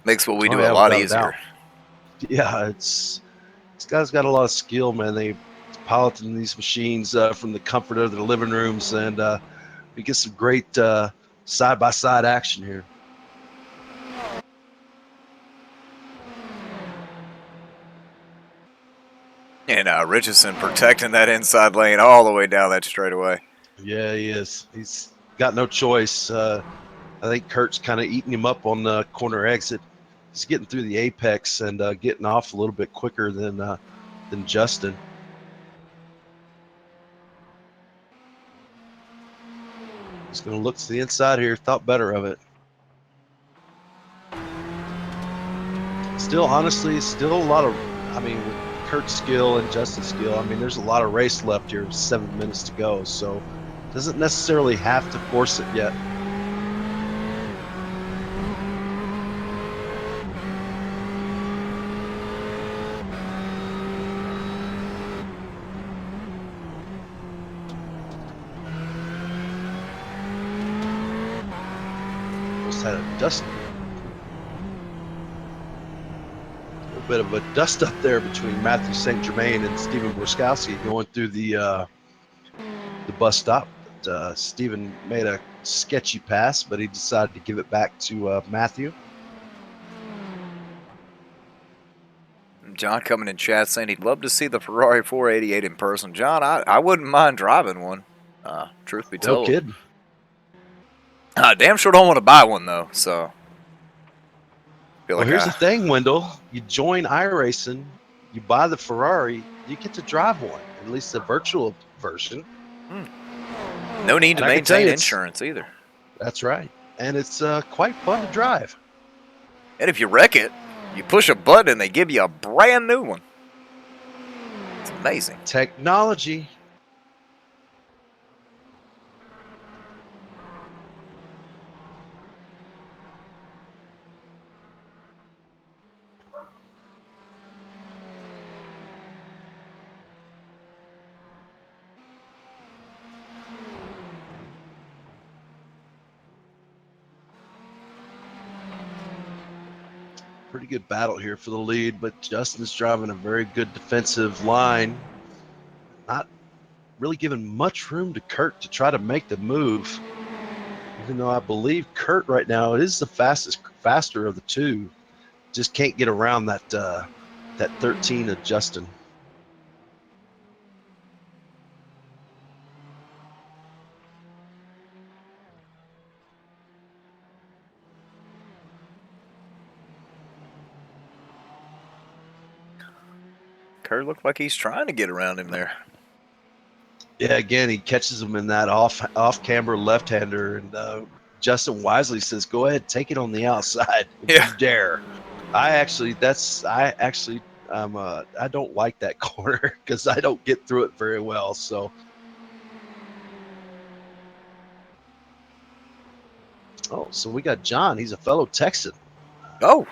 S1: Makes what we do a lot easier.
S2: Yeah, this guy's got a lot of skill, man. They piloting these machines from the comfort of their living rooms, and we get some great side-by-side action here.
S1: And Richardson protecting that inside lane all the way down that straightaway.
S2: Yeah, he is. He's got no choice. I think Kurt's kind of eating him up on the corner exit. He's getting through the apex and getting off a little bit quicker than Justin. He's going to look to the inside here. Thought better of it. Still, honestly, a lot of, with Kurt's skill and Justin's skill, there's a lot of race left here, 7 minutes to go. So doesn't necessarily have to force it yet. Almost had a dust. A little bit of a dust up there between Matthew St. Germain and Stephen Borskowski going through the bus stop. But Stephen made a sketchy pass, but he decided to give it back to Matthew.
S1: John coming in chat saying he'd love to see the Ferrari 488 in person. John, I wouldn't mind driving one. Truth be told.
S2: No kidding.
S1: Damn sure don't want to buy one though. So.
S2: Well, here's the thing, Wendell. You join iRacing, you buy the Ferrari, you get to drive one, at least the virtual version.
S1: No need to maintain insurance either.
S2: That's right. And it's quite fun to drive.
S1: And if you wreck it, you push a button and they give you a brand new one. It's amazing.
S2: Technology. pretty good battle here for the lead, but Justin's driving a very good defensive line. Not really giving much room to Kurt to try to make the move. Even though I believe Kurt right now is the faster of the two. Just can't get around that 13 of Justin.
S1: Kurt looked like he's trying to get around him there.
S2: Yeah, again, he catches him in that off camber left-hander, and Justin wisely says, "Go ahead, take it on the outside if
S1: Yeah.
S2: you dare." I don't like that corner because I don't get through it very well. So, so we got John. He's a fellow Texan.
S1: Oh,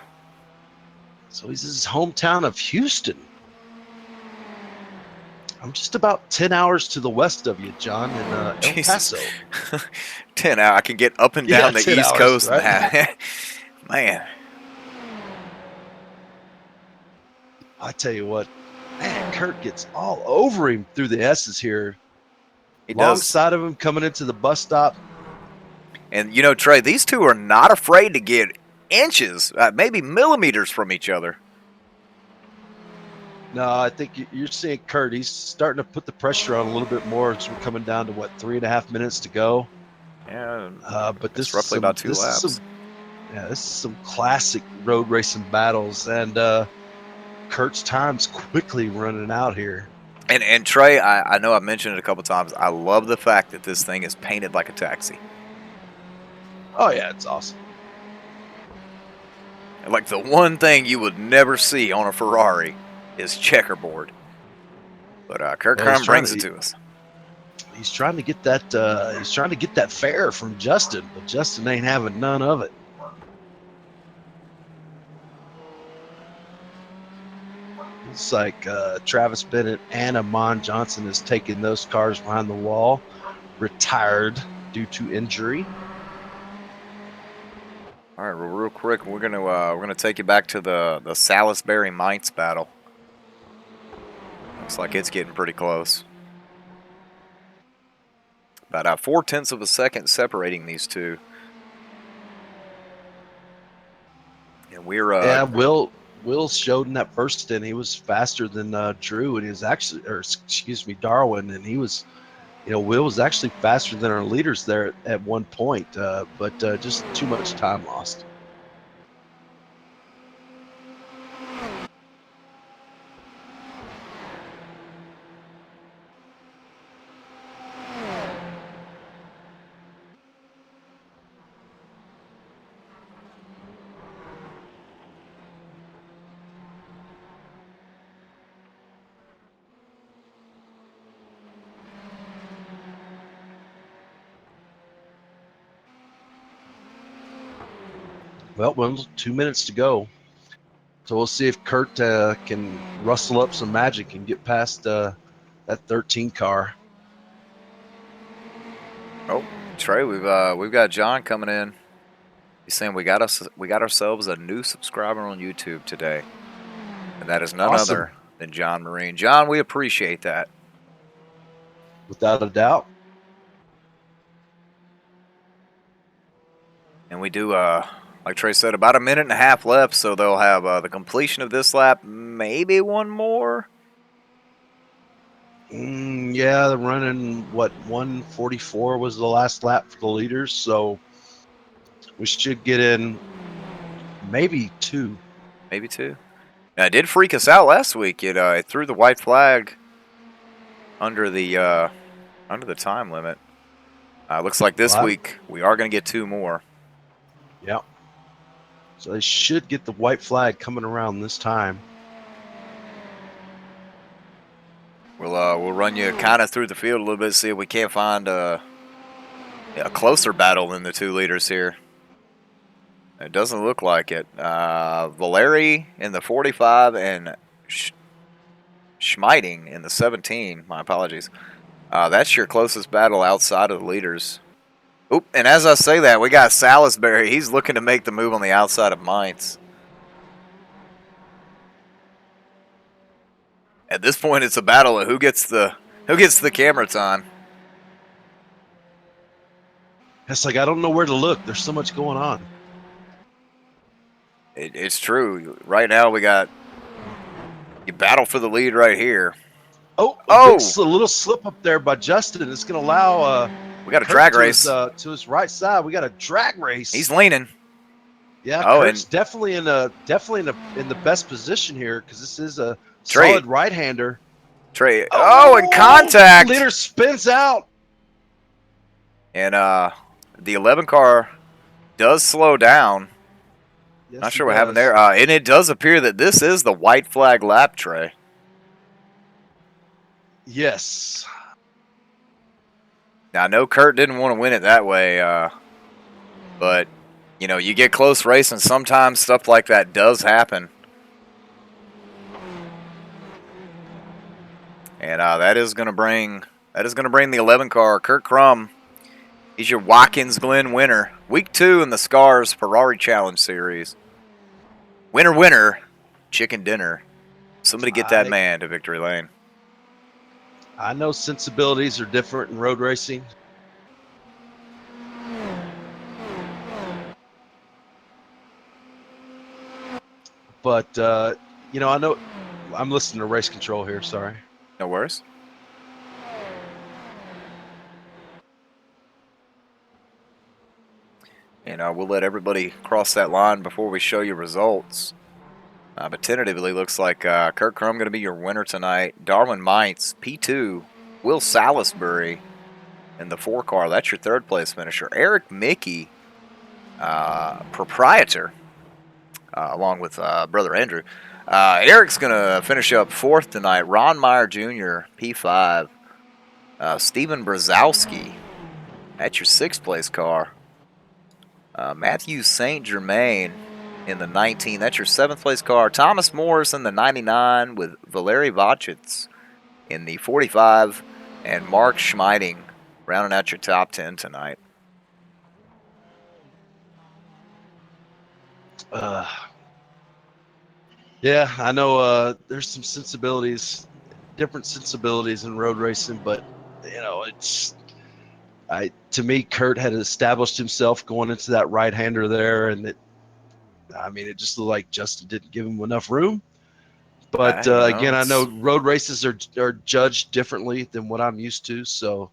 S2: So he's his hometown of Houston. I'm just about 10 hours to the west of you, John, in El
S1: Jesus.
S2: Paso.
S1: 10 hours. I can get up and
S2: Yeah,
S1: down the
S2: 10
S1: East
S2: hours,
S1: Coast.
S2: right?
S1: And man,
S2: I tell you what, man, Kurt gets all over him through the S's here.
S1: he
S2: Long
S1: does.
S2: side of him coming into the bus stop.
S1: And you know, Trey, these two are not afraid to get inches, maybe millimeters from each other.
S2: No, I think you're seeing Kurt. He's starting to put the pressure on a little bit more as we're coming down to 3.5 minutes to go.
S1: Yeah,
S2: But
S1: it's roughly about 2 laps.
S2: This is some classic road racing battles, and Kurt's time's quickly running out here.
S1: And Trey, I know I've mentioned it a couple times. I love the fact that this thing is painted like a taxi.
S2: Oh yeah, it's awesome.
S1: Like the one thing you would never see on a Ferrari is checkerboard. But Kurt Crum brings it to us.
S2: He's trying to get that. He's trying to get that fare from Justin, but Justin ain't having none of it. It's like Travis Bennett and Amon Johnson has taken those cars behind the wall, retired due to injury.
S1: All right, well, real quick, we're gonna take you back to the Salisbury Mainz battle. Looks like it's getting pretty close. About 0.4 of a second separating these two. And we're
S2: Yeah, Will showed in that first stint he was faster than Drew, and he was actually, or excuse me, Darwin, and he was, Will was actually faster than our leaders there at one point, but just too much time lost. Well, 2 minutes to go. So we'll see if Kurt can rustle up some magic and get past that 13 car.
S1: Oh, Trey, we've got John coming in. He's saying we got ourselves a new subscriber on YouTube today, and that is none
S2: Awesome.
S1: other than John Marine. John, we appreciate that.
S2: Without a doubt.
S1: And we do, like Trey said, about 1.5 minutes left, so they'll have the completion of this lap, maybe one more.
S2: Yeah, they're running 144 was the last lap for the leaders, so we should get in maybe 2.
S1: Maybe 2. Now, it did freak us out last week. It threw the white flag under the time limit. Looks like this week we are going to get 2 more.
S2: Yeah. So they should get the white flag coming around this time.
S1: We'll run you kind of through the field a little bit, see if we can't find a closer battle than the 2 leaders here. It doesn't look like it. Valeri in the 45 and Schmiding in the 17. My apologies. That's your closest battle outside of the leaders. Oop, and as I say that, we got Salisbury. He's looking to make the move on the outside of Mainz. At this point, it's a battle of who gets the camera time.
S2: It's like I don't know where to look. There's so much going on.
S1: It's true. Right now, we got you battle for the lead right here.
S2: Oh,
S1: Oh,
S2: a little slip up there by Justin. It's going to allow
S1: we got a
S2: Kurt
S1: drag race.
S2: to his right side. We got a drag race.
S1: He's leaning.
S2: Yeah,
S1: Oh,
S2: Kurt's
S1: and
S2: definitely in the best position here because this is a
S1: Trey,
S2: solid right-hander.
S1: Trey. Oh, and
S2: Oh,
S1: contact.
S2: leader spins out.
S1: And the 11 car does slow down.
S2: Yes,
S1: Not sure what happened there. And it does appear that this is the white flag lap, Trey.
S2: Yes.
S1: Now, I know Kurt didn't want to win it that way, but, you know, you get close racing, sometimes stuff like that does happen. And that is going to bring the 11 car, Kurt Crum. He's your Watkins Glen winner. Week 2 in the Scars Ferrari Challenge Series. Winner, winner, chicken dinner. Somebody get that man to victory lane.
S2: I know sensibilities are different in road racing. But, you know, I know I'm listening to race control here. Sorry.
S1: No worries. And we'll let everybody cross that line before we show you results. But tentatively, looks like Kurt Crum going to be your winner tonight. Darwin Mites, P2. Will Salisbury in the 4 car. That's your 3rd place finisher. Eric Mickey, proprietor, along with brother Andrew. Eric's going to finish up 4th tonight. Ron Meyer Jr., P5. Steven Brzezowski, that's your 6th place car. Matthew St. Germain in the 19. That's your 7th place car. Thomas Morris in the 99 with Valery Vachitz in the 45. And Mark Schmeiding rounding out your top 10 tonight.
S2: Yeah, I know there's some sensibilities, different sensibilities in road racing, but, you know, to me, Kurt had established himself going into that right-hander there, and it just looked like Justin didn't give him enough room. But again, I know road races are judged differently than what I'm used to, so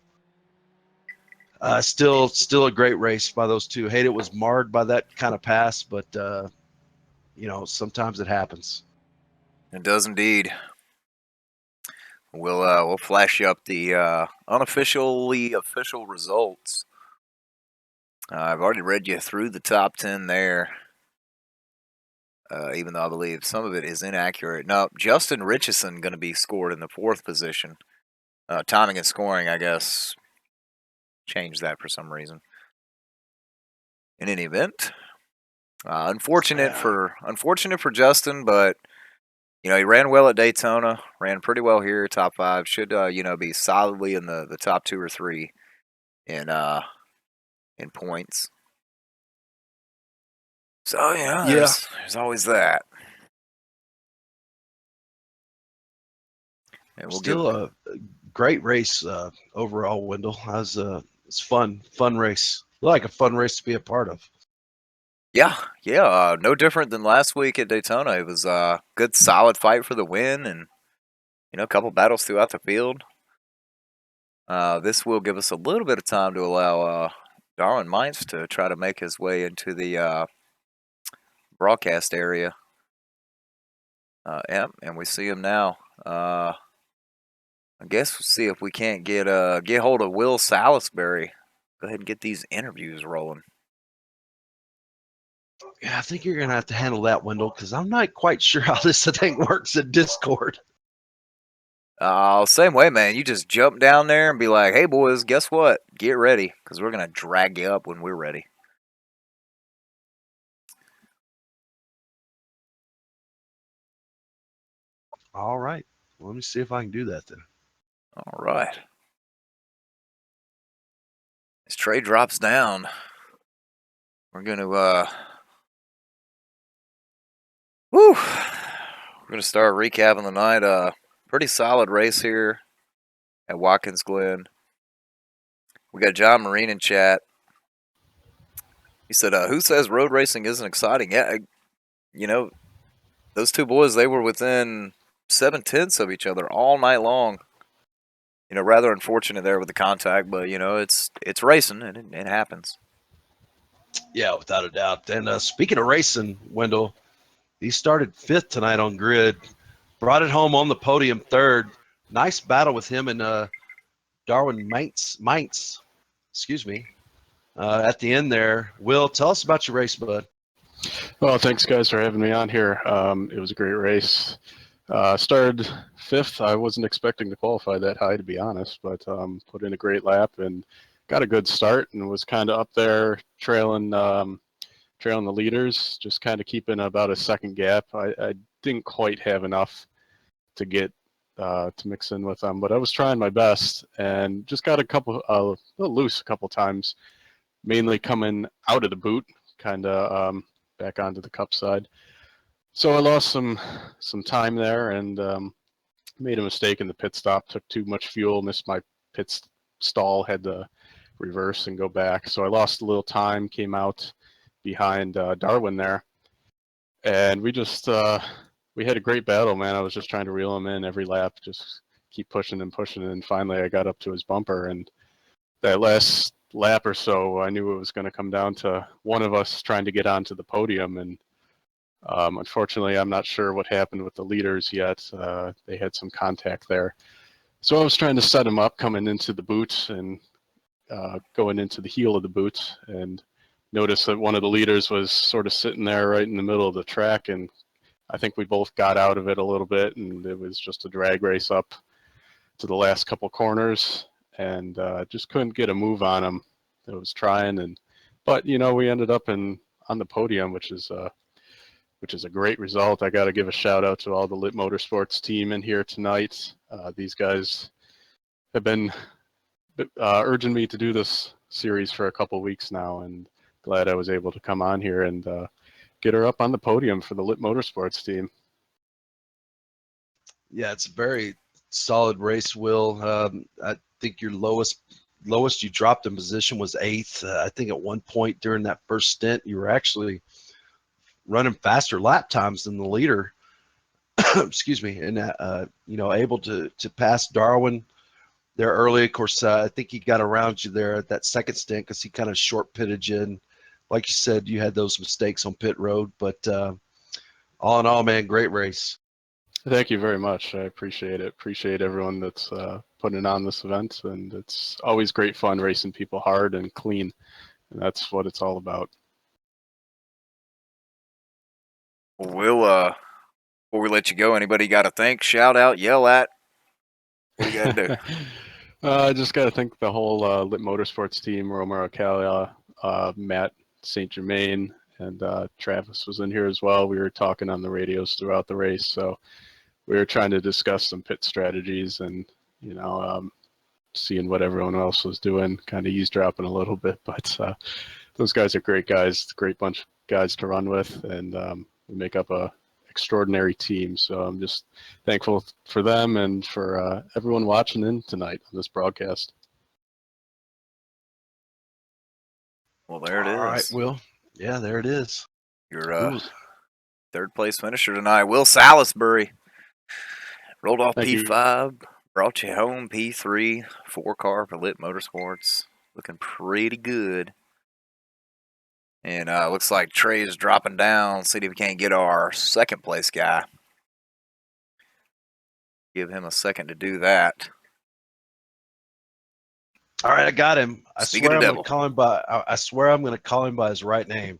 S2: still a great race by those two. Hate it was marred by that kind of pass, but you know, sometimes it happens.
S1: It does indeed. We'll flash you up the unofficially official results. I've already read you through the top 10 there. Even though I believe some of it is inaccurate. No, Justin Richardson going to be scored in the 4th position. Timing and scoring, I guess, changed that for some reason. In any event, unfortunate for Justin, but you know he ran well at Daytona, ran pretty well here, top 5. Should be solidly in the top 2 or 3 in points. So there's always that.
S2: And still a great race overall, Wendell. It's fun race. Like a fun race to be a part of.
S1: Yeah. No different than last week at Daytona. It was a good, solid fight for the win, and a couple battles throughout the field. This will give us a little bit of time to allow Darwin Mites to try to make his way into the broadcast area. And we see him now. I guess we'll see if we can't get hold of Will Salisbury. Go ahead and get these interviews rolling.
S2: Yeah, I think you're going to have to handle that, Wendell, because I'm not quite sure how this thing works in Discord.
S1: Same way, man. You just jump down there and be like, hey, boys, guess what? Get ready, because we're going to drag you up when we're ready.
S2: All right. Well, let me see if I can do that then.
S1: All right. As Trey drops down, we're going to we're going to start recapping the night Pretty solid race here at Watkins Glen. We got John Marine in chat. He said, "Who says road racing isn't exciting?" Yeah, you know, those two boys, they were within 7/10 of each other all night long. Rather unfortunate there with the contact, but it's racing and it happens.
S2: Yeah, without a doubt. And speaking of racing, Wendell, he started 5th tonight on grid, brought it home on the podium 3rd. Nice battle with him and Darwin Mainz, excuse me, at the end there. Will, tell us about your race, bud.
S3: Well, thanks guys for having me on here. It was a great race. Started 5th. I wasn't expecting to qualify that high, to be honest, but put in a great lap and got a good start and was kind of up there trailing the leaders, just kind of keeping about a second gap. I didn't quite have enough to get to mix in with them, but I was trying my best and just got a little loose a couple times, mainly coming out of the boot, kind of back onto the cup side. So I lost some time there and made a mistake in the pit stop. Took too much fuel, missed my pit stall, had to reverse and go back. So I lost a little time, came out behind Darwin there, and we just we had a great battle, man. I was just trying to reel him in every lap, just keep pushing and pushing, and finally I got up to his bumper. And that last lap or so, I knew it was going to come down to one of us trying to get onto the podium. And unfortunately, I'm not sure what happened with the leaders yet. They had some contact there. So I was trying to set him up coming into the boot and going into the heel of the boot, and noticed that one of the leaders was sort of sitting there right in the middle of the track. And I think we both got out of it a little bit, and it was just a drag race up to the last couple corners, and just couldn't get a move on him. I was trying, but we ended up on the podium, which is a great result. I got to give a shout out to all the Lit Motorsports team in here tonight. These guys have been urging me to do this series for a couple weeks now, and glad I was able to come on here and get her up on the podium for the Lit Motorsports team.
S2: Yeah, it's a very solid race, Will. I think your lowest you dropped in position was 8th. I think at one point during that first stint, you were actually running faster lap times than the leader. Excuse me, and able to pass Darwin there early. Of course, I think he got around you there at that second stint because he kind of short pitted you. And like you said, you had those mistakes on pit road, but all in all, man, great race.
S3: Thank you very much. I appreciate it. Appreciate everyone that's putting on this event, and it's always great fun racing people hard and clean, and that's what it's all about.
S1: We'll before we let you go, anybody got to thank, shout out, yell at? What do you got to do?
S3: I just got to thank the whole Lit Motorsports team, Romero Calia, Matt St. Germain, and Travis was in here as well. We were talking on the radios throughout the race, so we were trying to discuss some pit strategies and, seeing what everyone else was doing, kind of eavesdropping a little bit. But those guys are great guys, great bunch of guys to run with, and we make up a extraordinary team. So I'm just thankful for them and for everyone watching in tonight on this broadcast.
S1: Well, there it is.
S2: All right, Will. Yeah, there it is.
S1: Your third place finisher tonight, Will Salisbury. Rolled off
S3: Thank
S1: P5,
S3: you.
S1: brought you home P3, 4-car for Lit Motorsports. Looking pretty good. And looks like Trey is dropping down. See if we can't get our second place guy. Give him a second to do that.
S2: All right, I got him. I
S1: Speaking
S2: swear
S1: of
S2: I'm
S1: devil.
S2: going to call him by. I swear I'm going to call him by his right name.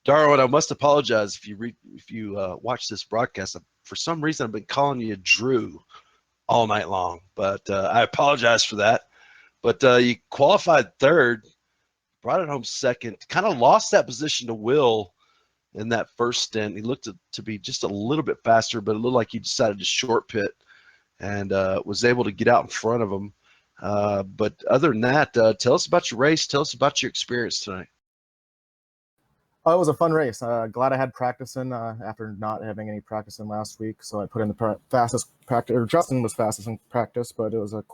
S2: Darwin, I must apologize if you watch this broadcast. For some reason, I've been calling you Drew all night long, but I apologize for that. But you qualified 3rd, brought it home 2nd, kind of lost that position to Will in that first stint. He looked to be just a little bit faster, but it looked like he decided to short pit and was able to get out in front of him. But other than that, tell us about your race. Tell us about your experience tonight.
S4: Oh, it was a fun race. Glad I had practice in after not having any practice in last week. So I put in the fastest practice, or Justin was fastest in practice, but it was it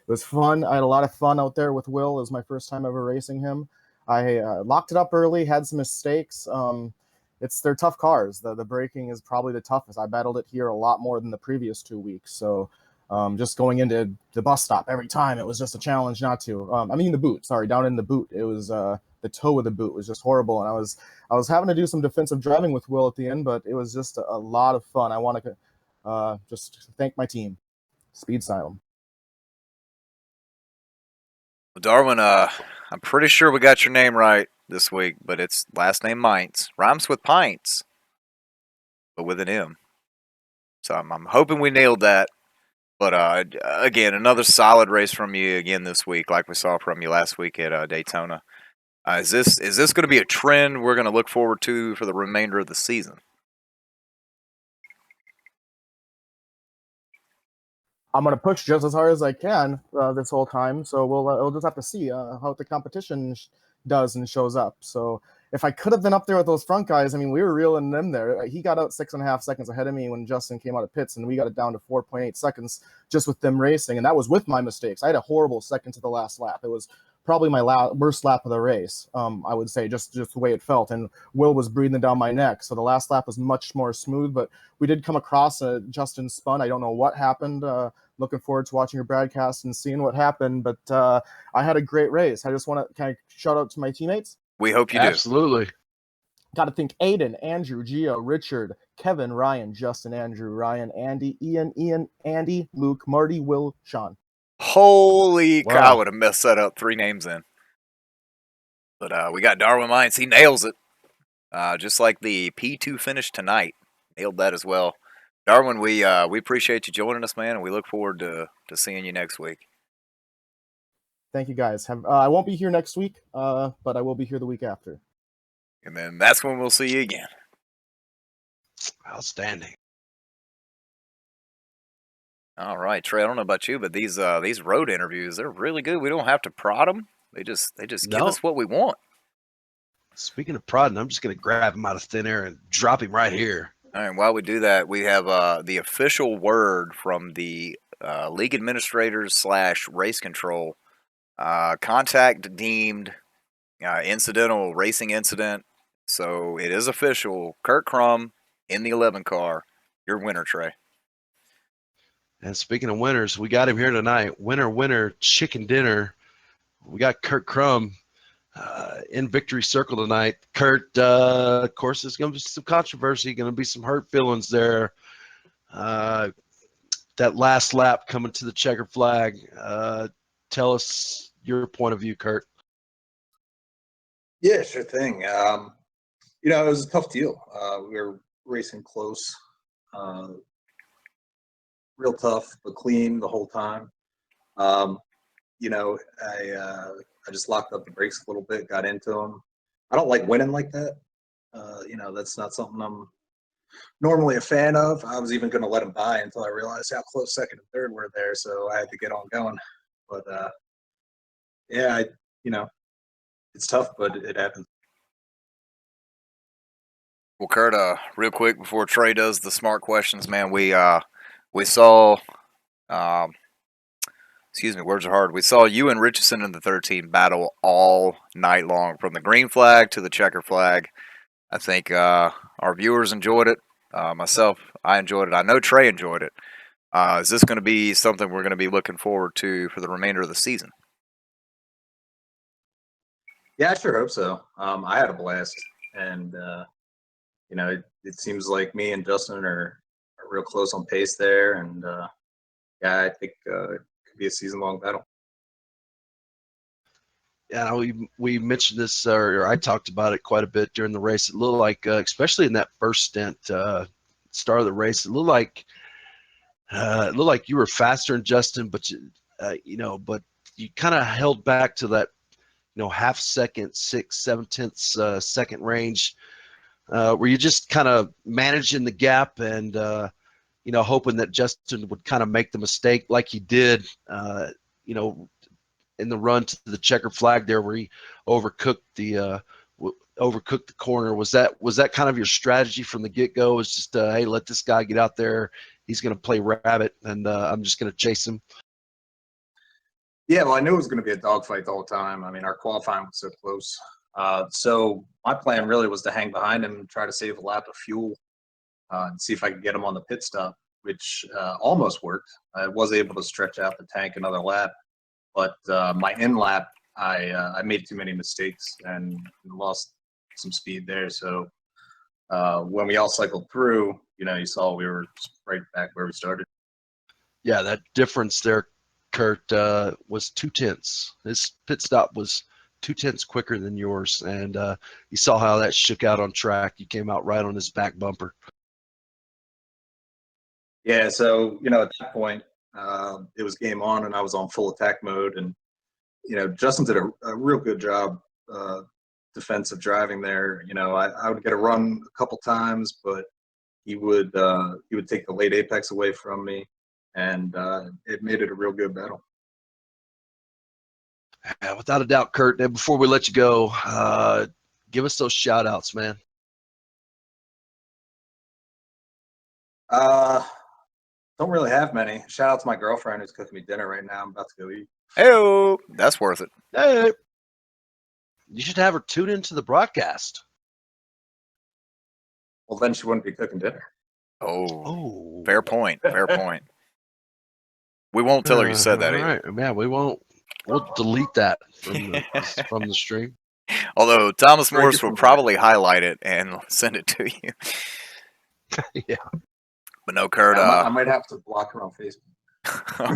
S4: was fun. I had a lot of fun out there with Will. It was my first time ever racing him. I locked it up early, had some mistakes. They're tough cars. The braking is probably the toughest. I battled it here a lot more than the previous 2 weeks. So just going into the bus stop every time, it was just a challenge not to. The boot. Sorry, down in the boot. It was the toe of the boot was just horrible, and I was having to do some defensive driving with Will at the end, but it was just a lot of fun. I want to just thank my team, Speed Asylum.
S1: Well, Darwin, I'm pretty sure we got your name right this week, but it's last name Mines. Rhymes with pints, but with an M. So I'm hoping we nailed that. But again, another solid race from you again this week, like we saw from you last week at Daytona. Is this going to be a trend we're going to look forward to for the remainder of the season?
S4: I'm going to push just as hard as I can this whole time. So we'll just have to see how the competition does and shows up. So if I could have been up there with those front guys, I mean, we were reeling them there. He got out 6.5 seconds ahead of me when Justin came out of pits, and we got it down to 4.8 seconds just with them racing. And that was with my mistakes. I had a horrible second to the last lap. It was probably my worst lap of the race, I would say, just the way it felt. And Will was breathing down my neck. So the last lap was much more smooth, but we did come across Justin spun. I don't know what happened. Looking forward to watching your broadcast and seeing what happened. But I had a great race. I just want to kind of shout out to my teammates.
S1: We hope you do.
S2: Absolutely.
S4: Got to thank Aiden, Andrew, Gio, Richard, Kevin, Ryan, Justin, Andrew, Ryan, Andy, Ian, Andy, Luke, Marty, Will, Sean.
S1: Holy cow, I
S2: Wow.
S1: would have messed that up 3 names in. But we got Darwin Mines. He nails it. Just like the P2 finish tonight. Nailed that as well. Darwin, we appreciate you joining us, man, and we look forward to seeing you next week.
S4: Thank you, guys. I won't be here next week, but I will be here the week after.
S1: And then that's when we'll see you again.
S2: Outstanding.
S1: All right, Trey. I don't know about you, but these road interviews, they're really good. We don't have to prod them. They just give
S2: No.
S1: us what we want.
S2: Speaking of prodding, I'm just going to grab him out of thin air and drop him right here.
S1: All right. While we do that, we have the official word from the league administrators / race control. Contact deemed incidental racing incident. So it is official. Kurt Crum in the 11 car. Your winner, Trey.
S2: And speaking of winners, we got him here tonight. Winner, chicken dinner. We got Kurt Crum in victory circle tonight. Kurt, of course, there's going to be some controversy, going to be some hurt feelings there. That last lap coming to the checker flag. Tell us your point of view, Kurt.
S5: Yeah, sure thing. It was a tough deal. We were racing close, real tough, but clean the whole time. I just locked up the brakes a little bit, got into them. I don't like winning like that. That's not something I'm normally a fan of. I was even going to let him by until I realized how close second and third were there, so I had to get on going. But it's tough, but it happens.
S1: Well, Kurt, real quick before Trey does the smart questions, man, we saw, excuse me, words are hard. We saw you and Richardson in the 13 battle all night long, from the green flag to the checker flag. I think our viewers enjoyed it. Myself, I enjoyed it. I know Trey enjoyed it. Is this going to be something we're going to be looking forward to for the remainder of the season?
S5: Yeah, I sure hope so. I had a blast, and it seems like me and Justin are real close on pace there, and I think it could be a season-long battle.
S2: Yeah, we mentioned this, or I talked about it quite a bit during the race. It looked like, especially in that first stint, start of the race, it looked like you were faster than Justin, but but you kind of held back to that, half second, 6/7 second range, where you just kind of managing the gap and hoping that Justin would kind of make the mistake like he did, in the run to the checker flag there, where he overcooked the overcooked the corner. Was that kind of your strategy from the get go? Was just hey, let this guy get out there. He's going to play rabbit, and I'm just going to chase him.
S5: Yeah, well, I knew it was going to be a dogfight the whole time. I mean, our qualifying was so close. So my plan really was to hang behind him and try to save a lap of fuel and see if I could get him on the pit stop, which almost worked. I was able to stretch out the tank another lap, but my in lap, I made too many mistakes and lost some speed there. So when we all cycled through, you saw we were right back where we started.
S2: Yeah, that difference there, Kurt, was 0.2. His pit stop was 0.2 quicker than yours, and you saw how that shook out on track. You came out right on his back bumper.
S5: Yeah, so at that point, it was game on, and I was on full attack mode, and Justin did a real good job defensive driving there. I would get a run a couple times, but he would take the late apex away from me, and it made it a real good battle.
S2: Yeah, without a doubt, Kurt. And before we let you go, give us those shout outs, man.
S5: Don't really have many. Shout out to my girlfriend who's cooking me dinner right now. I'm about to go eat.
S1: Hey, that's worth it.
S2: Hey, you should have her tune into the broadcast.
S5: Well, then she wouldn't be cooking dinner.
S1: Oh, fair point. Fair point. We won't tell her you said that
S2: all
S1: either.
S2: right, man. We'll delete that from the stream.
S1: Although Thomas Morris will probably highlight it and send it to you.
S2: Yeah.
S1: But no, Kurt.
S5: I might have to block her on Facebook.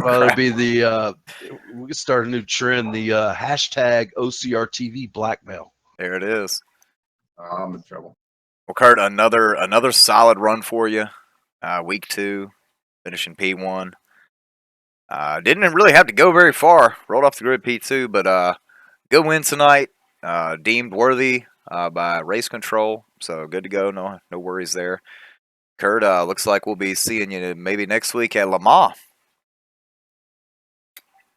S2: Well, it'd be we could start a new trend, the hashtag OCRTV blackmail.
S1: There it is.
S5: I'm in trouble.
S1: Well, Kurt, another solid run for you. Week 2, finishing P1. Didn't really have to go very far. Rolled off the grid P2, but good win tonight. Deemed worthy by race control, so good to go. No worries there. Kurt, looks like we'll be seeing you maybe next week at Le Mans.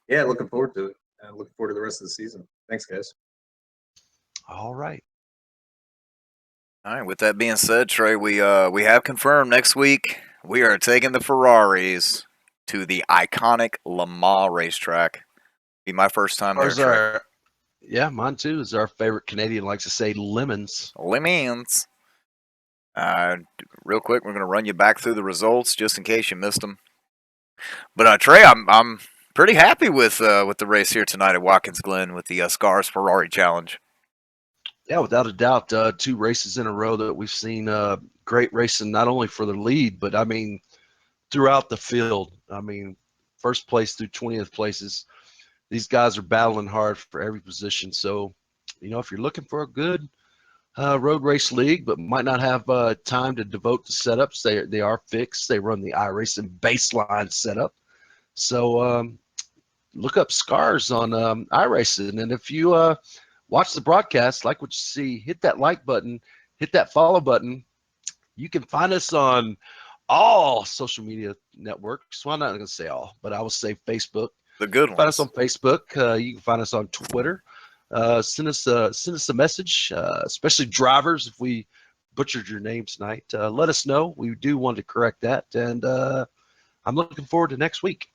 S5: Yeah, looking forward to it. And looking forward to the rest of the season. Thanks, guys.
S2: All right.
S1: All right. With that being said, Trey, we have confirmed next week we are taking the Ferraris to the iconic Le Mans racetrack. Be my first time there, Trey.
S2: Yeah, mine too. As our favorite Canadian likes to say, lemons.
S1: Lemons. Real quick, we're going to run you back through the results just in case you missed them. But Trey, I'm pretty happy with the race here tonight at Watkins Glen with the Scars Ferrari Challenge.
S2: Yeah, without a doubt, 2 races in a row that we've seen great racing, not only for the lead, but I mean throughout the field. I mean, first place through 20th places. These guys are battling hard for every position. So, if you're looking for a good road race league, but might not have time to devote to setups, they are fixed. They run the iRacing baseline setup. So look up Scars on iRacing. And if you watch the broadcast, like what you see, hit that like button, hit that follow button. You can find us on all social media networks. Well, I'm not going to say all, but I will say Facebook.
S1: The good ones.
S2: Find us on Facebook. You can find us on Twitter. Send us a message, especially drivers. If we butchered your name tonight, let us know. We do want to correct that, and I'm looking forward to next week.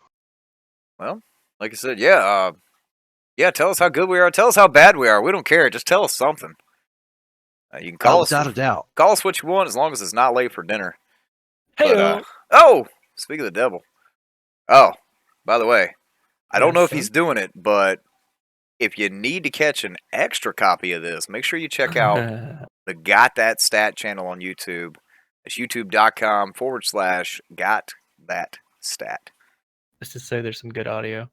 S1: Well, like I said, yeah. Tell us how good we are. Tell us how bad we are. We don't care. Just tell us something. You can call us
S2: without a doubt.
S1: Call us what you want as long as it's not late for dinner.
S6: Hey,
S1: oh, speak of the devil. Oh, by the way, I don't know if he's doing it, but if you need to catch an extra copy of this, make sure you check out the Got That Stat channel on YouTube. It's youtube.com/Got That Stat.
S6: Let's just say there's some good audio.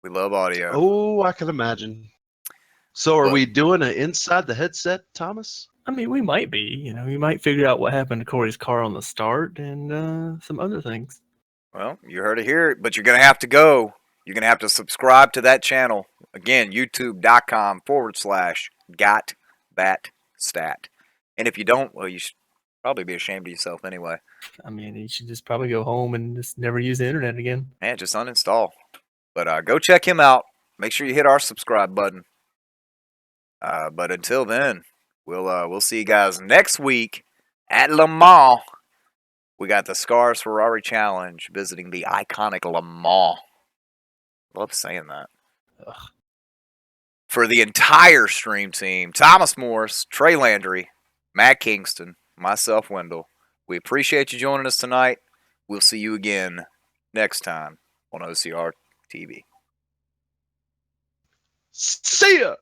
S1: We love audio.
S2: Oh, I can imagine. So are we doing an inside the headset, Thomas?
S6: I mean, we might be. We might figure out what happened to Corey's car on the start and some other things.
S1: Well, you heard it here, but you're going to have to go. You're going to have to subscribe to that channel. Again, youtube.com/Got That Stat. And if you don't, well, you should probably be ashamed of yourself anyway.
S6: I mean, you should just probably go home and just never use the internet again.
S1: And just uninstall. But go check him out. Make sure you hit our subscribe button. But until then, We'll see you guys next week at Le Mans. We got the Scars Ferrari Challenge visiting the iconic Le Mans. Love saying that.
S6: Ugh.
S1: For the entire stream team, Thomas Morris, Trey Landry, Matt Kingston, myself, Wendell, we appreciate you joining us tonight. We'll see you again next time on OCR TV.
S2: See ya.